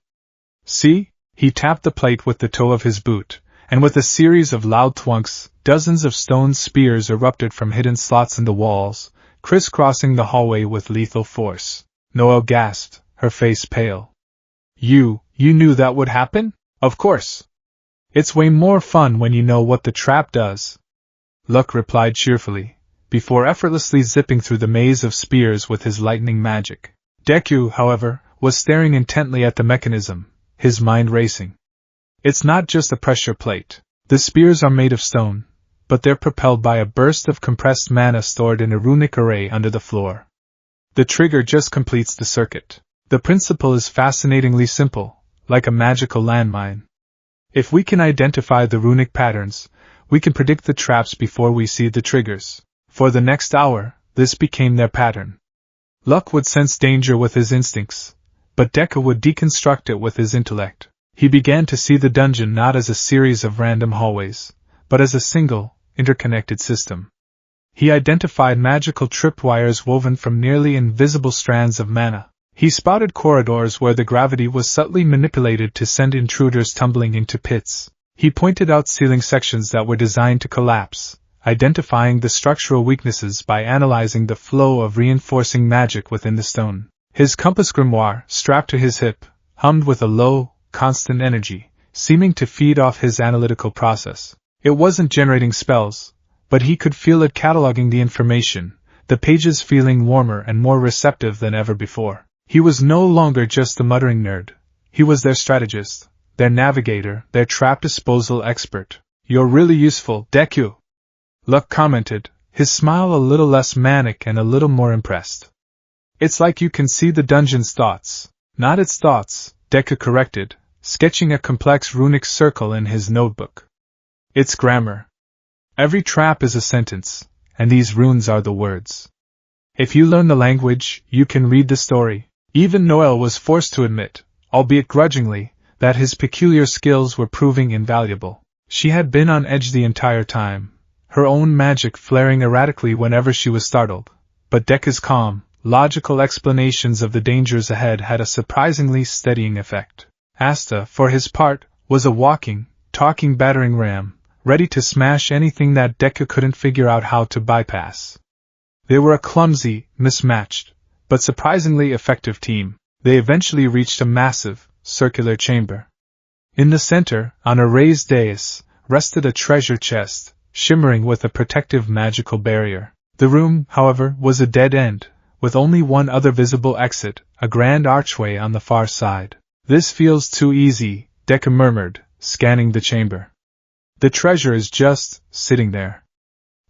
See? He tapped the plate with the toe of his boot, and with a series of loud thwunks, dozens of stone spears erupted from hidden slots in the walls, crisscrossing the hallway with lethal force. Noelle gasped, her face pale. You knew that would happen? Of course. It's way more fun when you know what the trap does. Luck replied cheerfully, before effortlessly zipping through the maze of spears with his lightning magic. Deku, however, was staring intently at the mechanism, his mind racing. It's not just a pressure plate. The spears are made of stone, but they're propelled by a burst of compressed mana stored in a runic array under the floor. The trigger just completes the circuit. The principle is fascinatingly simple, like a magical landmine. If we can identify the runic patterns, we can predict the traps before we see the triggers. For the next hour, this became their pattern. Luck would sense danger with his instincts, but Deku would deconstruct it with his intellect. He began to see the dungeon not as a series of random hallways, but as a single, interconnected system. He identified magical tripwires woven from nearly invisible strands of mana. He spotted corridors where the gravity was subtly manipulated to send intruders tumbling into pits. He pointed out ceiling sections that were designed to collapse, identifying the structural weaknesses by analyzing the flow of reinforcing magic within the stone. His compass grimoire, strapped to his hip, hummed with a low, constant energy, seeming to feed off his analytical process. It wasn't generating spells, but he could feel it cataloging the information, the pages feeling warmer and more receptive than ever before. He was no longer just the muttering nerd. He was their strategist, their navigator, their trap disposal expert. "You're really useful, Deku," Luck commented, his smile a little less manic and a little more impressed. "It's like you can see the dungeon's thoughts." "Not its thoughts," Deku corrected, sketching a complex runic circle in his notebook. "It's grammar. Every trap is a sentence, and these runes are the words. If you learn the language, you can read the story." Even Noel was forced to admit, albeit grudgingly, that his peculiar skills were proving invaluable. She had been on edge the entire time, her own magic flaring erratically whenever she was startled, but Deku's calm, logical explanations of the dangers ahead had a surprisingly steadying effect. Asta, for his part, was a walking, talking battering ram, ready to smash anything that Deku couldn't figure out how to bypass. They were a clumsy, mismatched, but surprisingly effective team. They eventually reached a massive, circular chamber. In the center, on a raised dais, rested a treasure chest, shimmering with a protective magical barrier. The room, however, was a dead end, with only one other visible exit, a grand archway on the far side. "This feels too easy," Deku murmured, scanning the chamber. "The treasure is just sitting there.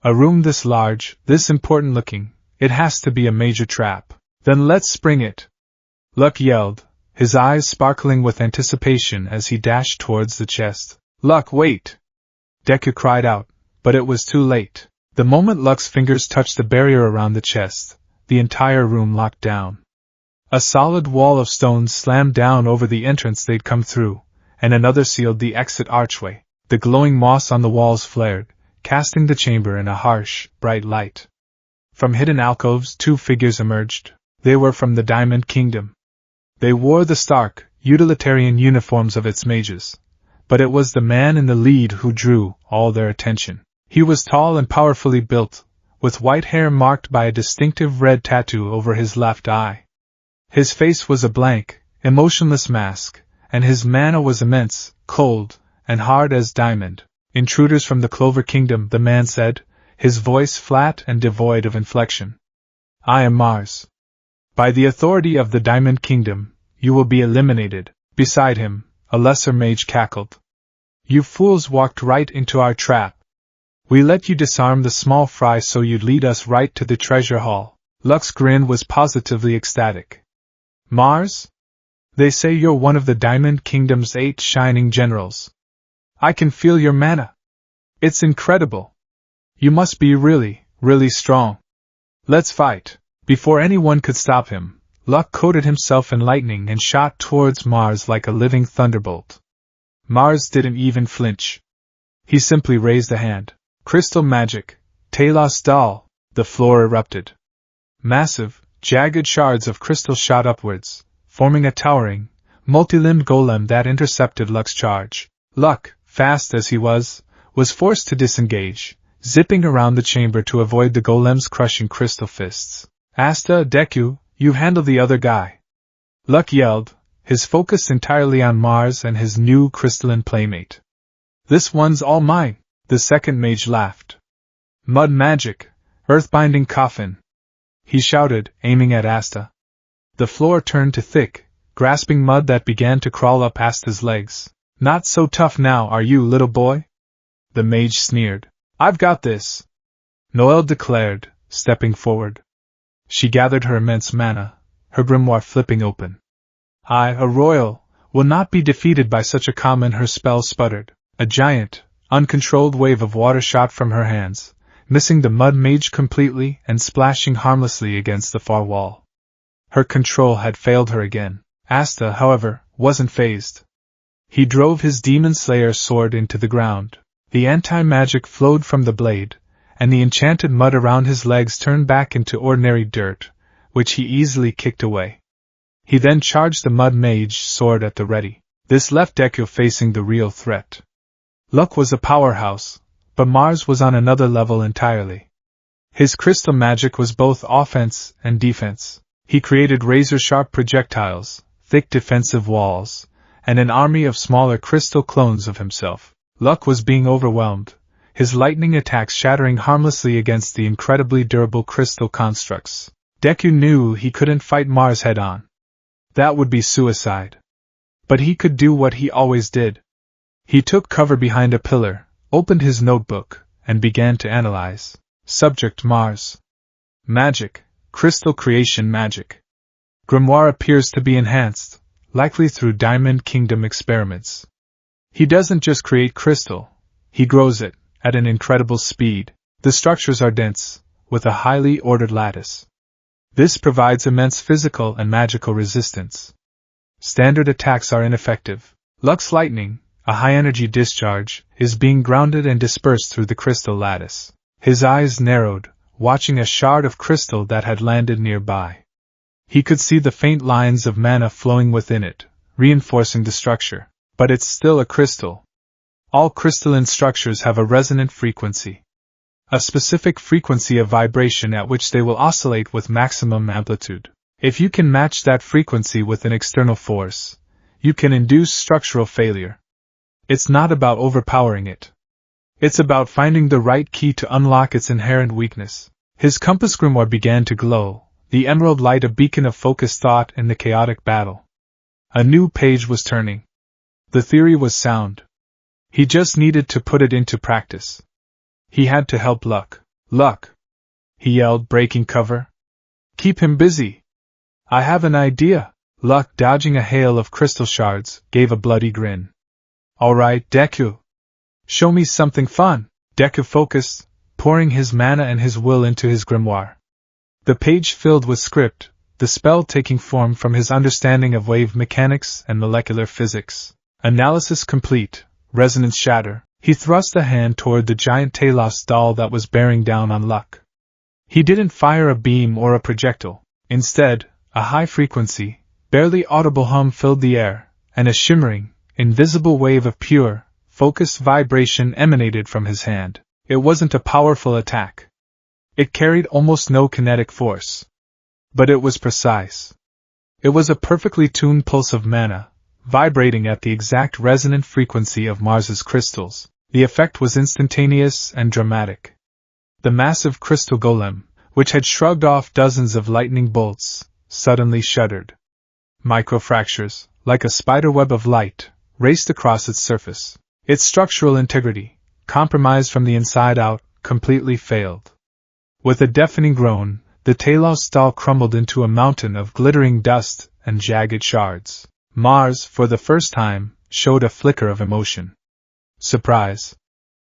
A room this large, this important looking, it has to be a major trap. Then let's spring it," Luck yelled, his eyes sparkling with anticipation as he dashed towards the chest. "Luck, wait!" Deku cried out, but it was too late. The moment Luck's fingers touched the barrier around the chest, the entire room locked down. A solid wall of stones slammed down over the entrance they'd come through, and another sealed the exit archway. The glowing moss on the walls flared, casting the chamber in a harsh, bright light. From hidden alcoves 2 figures emerged. They were from the Diamond Kingdom. They wore the stark, utilitarian uniforms of its mages, but it was the man in the lead who drew all their attention. He was tall and powerfully built, with white hair marked by a distinctive red tattoo over his left eye. His face was a blank, emotionless mask, and his mana was immense, cold, and hard as diamond. "Intruders from the Clover Kingdom," the man said, his voice flat and devoid of inflection. "I am Mars. By the authority of the Diamond Kingdom, you will be eliminated." Beside him, a lesser mage cackled. "You fools walked right into our trap. We let you disarm the small fry so you'd lead us right to the treasure hall." Luck's grin was positively ecstatic. "Mars? They say you're one of the Diamond Kingdom's 8 shining generals. I can feel your mana. It's incredible. You must be really, really strong. Let's fight." Before anyone could stop him, Luck coated himself in lightning and shot towards Mars like a living thunderbolt. Mars didn't even flinch. He simply raised a hand. "Crystal magic, Talos Dal," the floor erupted. Massive, jagged shards of crystal shot upwards, forming a towering, multi-limbed golem that intercepted Luck's charge. Luck, fast as he was forced to disengage, zipping around the chamber to avoid the golem's crushing crystal fists. "Asta, Deku, you handle the other guy," Luck yelled, his focus entirely on Mars and his new crystalline playmate. "This one's all mine," the second mage laughed. "Mud magic, earth-binding coffin," he shouted, aiming at Asta. The floor turned to thick, grasping mud that began to crawl up Asta's legs. "Not so tough now, are you, little boy?" the mage sneered. "I've got this," Noel declared, stepping forward. She gathered her immense mana, her grimoire flipping open. "I, a royal, will not be defeated by such a common," her spell sputtered. A giant, uncontrolled wave of water shot from her hands, missing the mud mage completely and splashing harmlessly against the far wall. Her control had failed her again. Asta, however, wasn't fazed. He drove his demon slayer sword into the ground. The anti-magic flowed from the blade, and the enchanted mud around his legs turned back into ordinary dirt, which he easily kicked away. He then charged the mud mage sword at the ready. This left Deku facing the real threat. Luck was a powerhouse, But Mars was on another level entirely. His crystal magic was both offense and defense. He created razor-sharp projectiles, thick defensive walls, and an army of smaller crystal clones of himself. Luck was being overwhelmed, his lightning attacks shattering harmlessly against the incredibly durable crystal constructs. Deku knew he couldn't fight Mars head-on. That would be suicide. But he could do what he always did. He took cover behind a pillar, opened his notebook, and began to analyze. Subject: Mars. Magic: crystal creation magic. Grimoire appears to be enhanced, likely through Diamond Kingdom experiments. He doesn't just create crystal, he grows it, at an incredible speed. The structures are dense, with a highly ordered lattice. This provides immense physical and magical resistance. Standard attacks are ineffective. Luck's lightning, a high-energy discharge, is being grounded and dispersed through the crystal lattice. His eyes narrowed, watching a shard of crystal that had landed nearby. He could see the faint lines of mana flowing within it, reinforcing the structure. But it's still a crystal. All crystalline structures have a resonant frequency. A specific frequency of vibration at which they will oscillate with maximum amplitude. If you can match that frequency with an external force, you can induce structural failure. It's not about overpowering it. It's about finding the right key to unlock its inherent weakness. His compass grimoire began to glow, the emerald light a beacon of focused thought in the chaotic battle. A new page was turning. The theory was sound. He just needed to put it into practice. He had to help Luck. Luck! He yelled, breaking cover. Keep him busy. I have an idea. Luck, dodging a hail of crystal shards, gave a bloody grin. All right, Deku. Show me something fun. Deku focused, pouring his mana and his will into his grimoire. The page filled with script, the spell taking form from his understanding of wave mechanics and molecular physics. Analysis complete, resonance shatter. He thrust a hand toward the giant Talos doll that was bearing down on Luck. He didn't fire a beam or a projectile. Instead, a high-frequency, barely audible hum filled the air, and a shimmering, invisible wave of pure, focused vibration emanated from his hand. It wasn't a powerful attack. It carried almost no kinetic force. But it was precise. It was a perfectly tuned pulse of mana, vibrating at the exact resonant frequency of Mars's crystals. The effect was instantaneous and dramatic. The massive crystal golem, which had shrugged off dozens of lightning bolts, suddenly shuddered. Microfractures, like a spiderweb of light, raced across its surface. Its structural integrity, compromised from the inside out, completely failed. With a deafening groan, the Talos doll crumbled into a mountain of glittering dust and jagged shards. Mars, for the first time, showed a flicker of emotion. Surprise.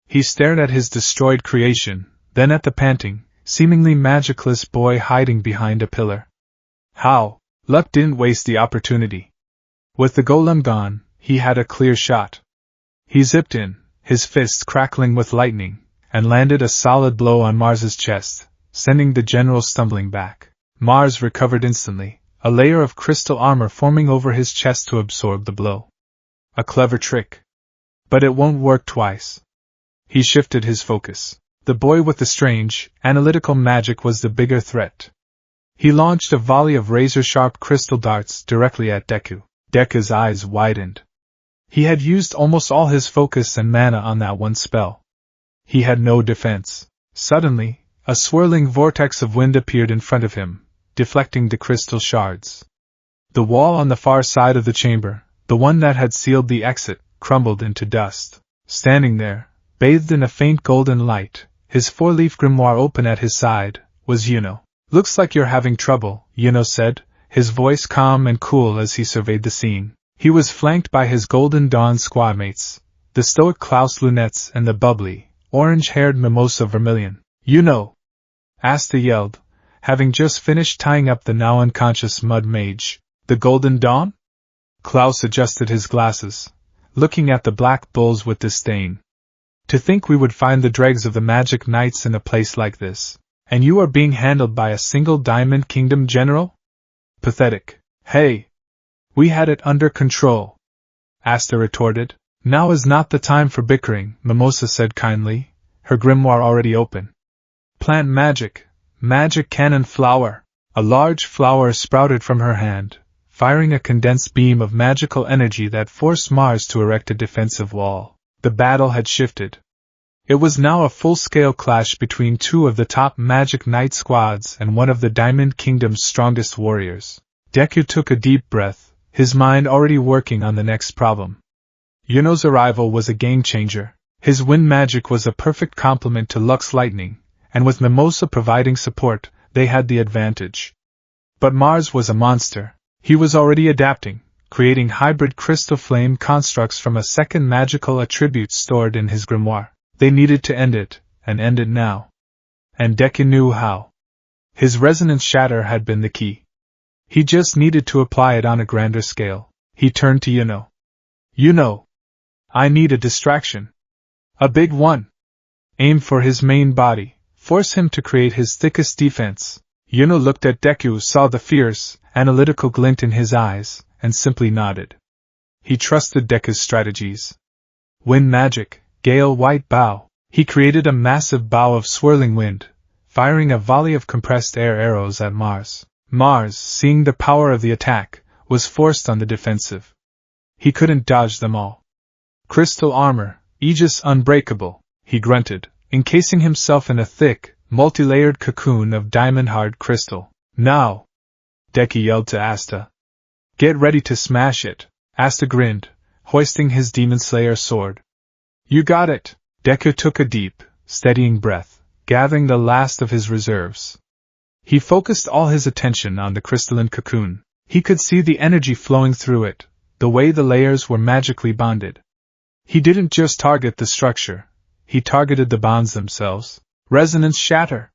He stared at his destroyed creation, then at the panting, seemingly magicless boy hiding behind a pillar. How? Luck didn't waste the opportunity. With the golem gone, he had a clear shot. He zipped in, his fists crackling with lightning, and landed a solid blow on Mars's chest, sending the general stumbling back. Mars recovered instantly, a layer of crystal armor forming over his chest to absorb the blow. A clever trick. But it won't work twice. He shifted his focus. The boy with the strange, analytical magic was the bigger threat. He launched a volley of razor-sharp crystal darts directly at Deku. Deku's eyes widened. He had used almost all his focus and mana on that one spell. He had no defense. Suddenly, a swirling vortex of wind appeared in front of him, deflecting the crystal shards. The wall on the far side of the chamber, the one that had sealed the exit, crumbled into dust. Standing there, bathed in a faint golden light, his four-leaf grimoire open at his side, was Yuno. Looks like you're having trouble, Yuno said, his voice calm and cool as he surveyed the scene. He was flanked by his Golden Dawn squadmates, the stoic Klaus Lunettes and the bubbly, orange-haired Mimosa Vermilion. Yuno? Asta yelled, having just finished tying up the now unconscious mud mage. The Golden Dawn? Klaus adjusted his glasses, looking at the black bulls with disdain. To think we would find the dregs of the magic knights in a place like this, and you are being handled by a single Diamond Kingdom general? Pathetic. Hey! We had it under control. Asta retorted. Now is not the time for bickering, Mimosa said kindly, her grimoire already open. Plant magic, magic cannon flower. A large flower sprouted from her hand, firing a condensed beam of magical energy that forced Mars to erect a defensive wall. The battle had shifted. It was now a full-scale clash between two of the top Magic Knight squads and one of the Diamond Kingdom's strongest warriors. Deku took a deep breath, his mind already working on the next problem. Yuno's arrival was a game-changer. His wind magic was a perfect complement to Lux lightning, and with Mimosa providing support, they had the advantage. But Mars was a monster. He was already adapting, creating hybrid crystal flame constructs from a second magical attribute stored in his grimoire. They needed to end it, and end it now. And Deku knew how. His resonance shatter had been the key. He just needed to apply it on a grander scale. He turned to Yuno. Yuno, I need a distraction. A big one. Aim for his main body, force him to create his thickest defense. Yuno looked at Deku, saw the fierce, analytical glint in his eyes, and simply nodded. He trusted Deku's strategies. Wind magic. Gale white bow. He created a massive bow of swirling wind, firing a volley of compressed air arrows at Mars. Mars, seeing the power of the attack, was forced on the defensive. He couldn't dodge them all. Crystal armor, Aegis unbreakable, he grunted, encasing himself in a thick, multi-layered cocoon of diamond-hard crystal. Now! Deku yelled to Asta. Get ready to smash it. Asta grinned, hoisting his Demon Slayer sword. You got it! Deku took a deep, steadying breath, gathering the last of his reserves. He focused all his attention on the crystalline cocoon. He could see the energy flowing through it, the way the layers were magically bonded. He didn't just target the structure, he targeted the bonds themselves. Resonance shatter!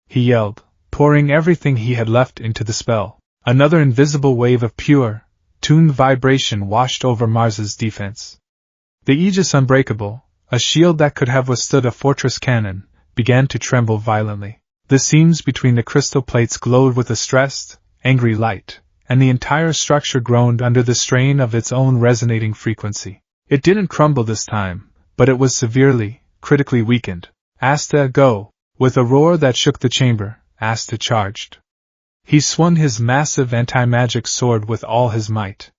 He yelled, pouring everything he had left into the spell. Another invisible wave of pure, tuned vibration washed over Mars's defense. The Aegis unbreakable, a shield that could have withstood a fortress cannon, began to tremble violently. The seams between the crystal plates glowed with a stressed, angry light, and the entire structure groaned under the strain of its own resonating frequency. It didn't crumble this time, but it was severely, critically weakened. Asta, go! With a roar that shook the chamber, Asta charged. He swung his massive anti-magic sword with all his might.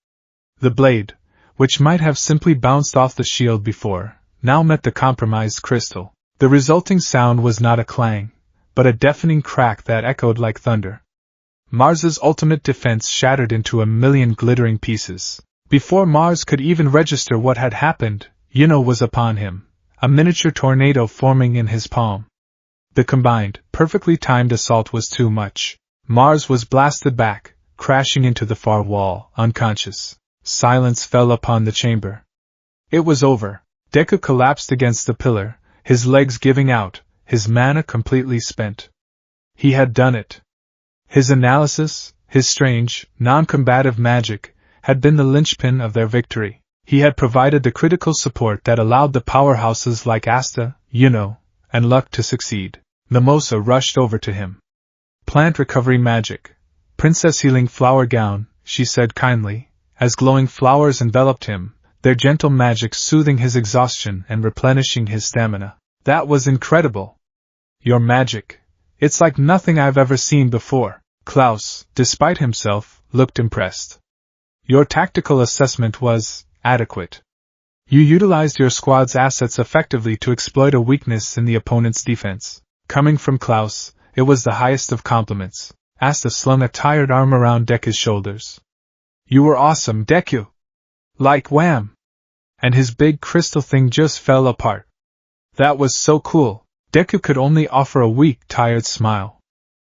The blade, which might have simply bounced off the shield before, now met the compromised crystal. The resulting sound was not a clang, but a deafening crack that echoed like thunder. Mars's ultimate defense shattered into a million glittering pieces. Before Mars could even register what had happened, Yuno was upon him, a miniature tornado forming in his palm. The combined, perfectly timed assault was too much. Mars was blasted back, crashing into the far wall, unconscious. Silence fell upon the chamber. It was over. Deku collapsed against the pillar, his legs giving out, his mana completely spent. He had done it. His analysis, his strange, non-combative magic, had been the linchpin of their victory. He had provided the critical support that allowed the powerhouses like Asta, Yuno, and Luck to succeed. Mimosa rushed over to him. Plant recovery magic. Princess healing flower gown, she said kindly, as glowing flowers enveloped him, their gentle magic soothing his exhaustion and replenishing his stamina. That was incredible. Your magic. It's like nothing I've ever seen before. Klaus, despite himself, looked impressed. Your tactical assessment was adequate. You utilized your squad's assets effectively to exploit a weakness in the opponent's defense. Coming from Klaus, it was the highest of compliments. Asta slung a tired arm around Deku's shoulders. You were awesome, Deku! Like wham! And his big crystal thing just fell apart. That was so cool. Deku could only offer a weak, tired smile.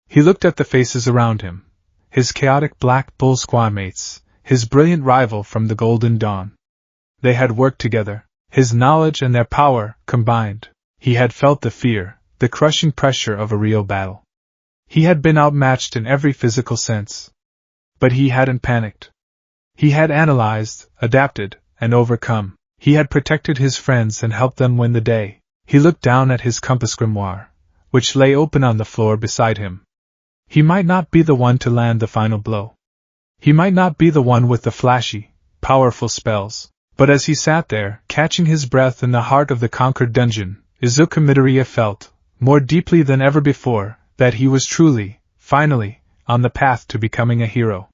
He looked at the faces around him. His chaotic black bull squadmates, his brilliant rival from the Golden Dawn. They had worked together. His knowledge and their power, combined. He had felt the fear, the crushing pressure of a real battle. He had been outmatched in every physical sense. But he hadn't panicked. He had analyzed, adapted, and overcome. He had protected his friends and helped them win the day. He looked down at his compass grimoire, which lay open on the floor beside him. He might not be the one to land the final blow. He might not be the one with the flashy, powerful spells. But as he sat there, catching his breath in the heart of the conquered dungeon, Izuku Midoriya felt, more deeply than ever before, that he was truly, finally, on the path to becoming a hero.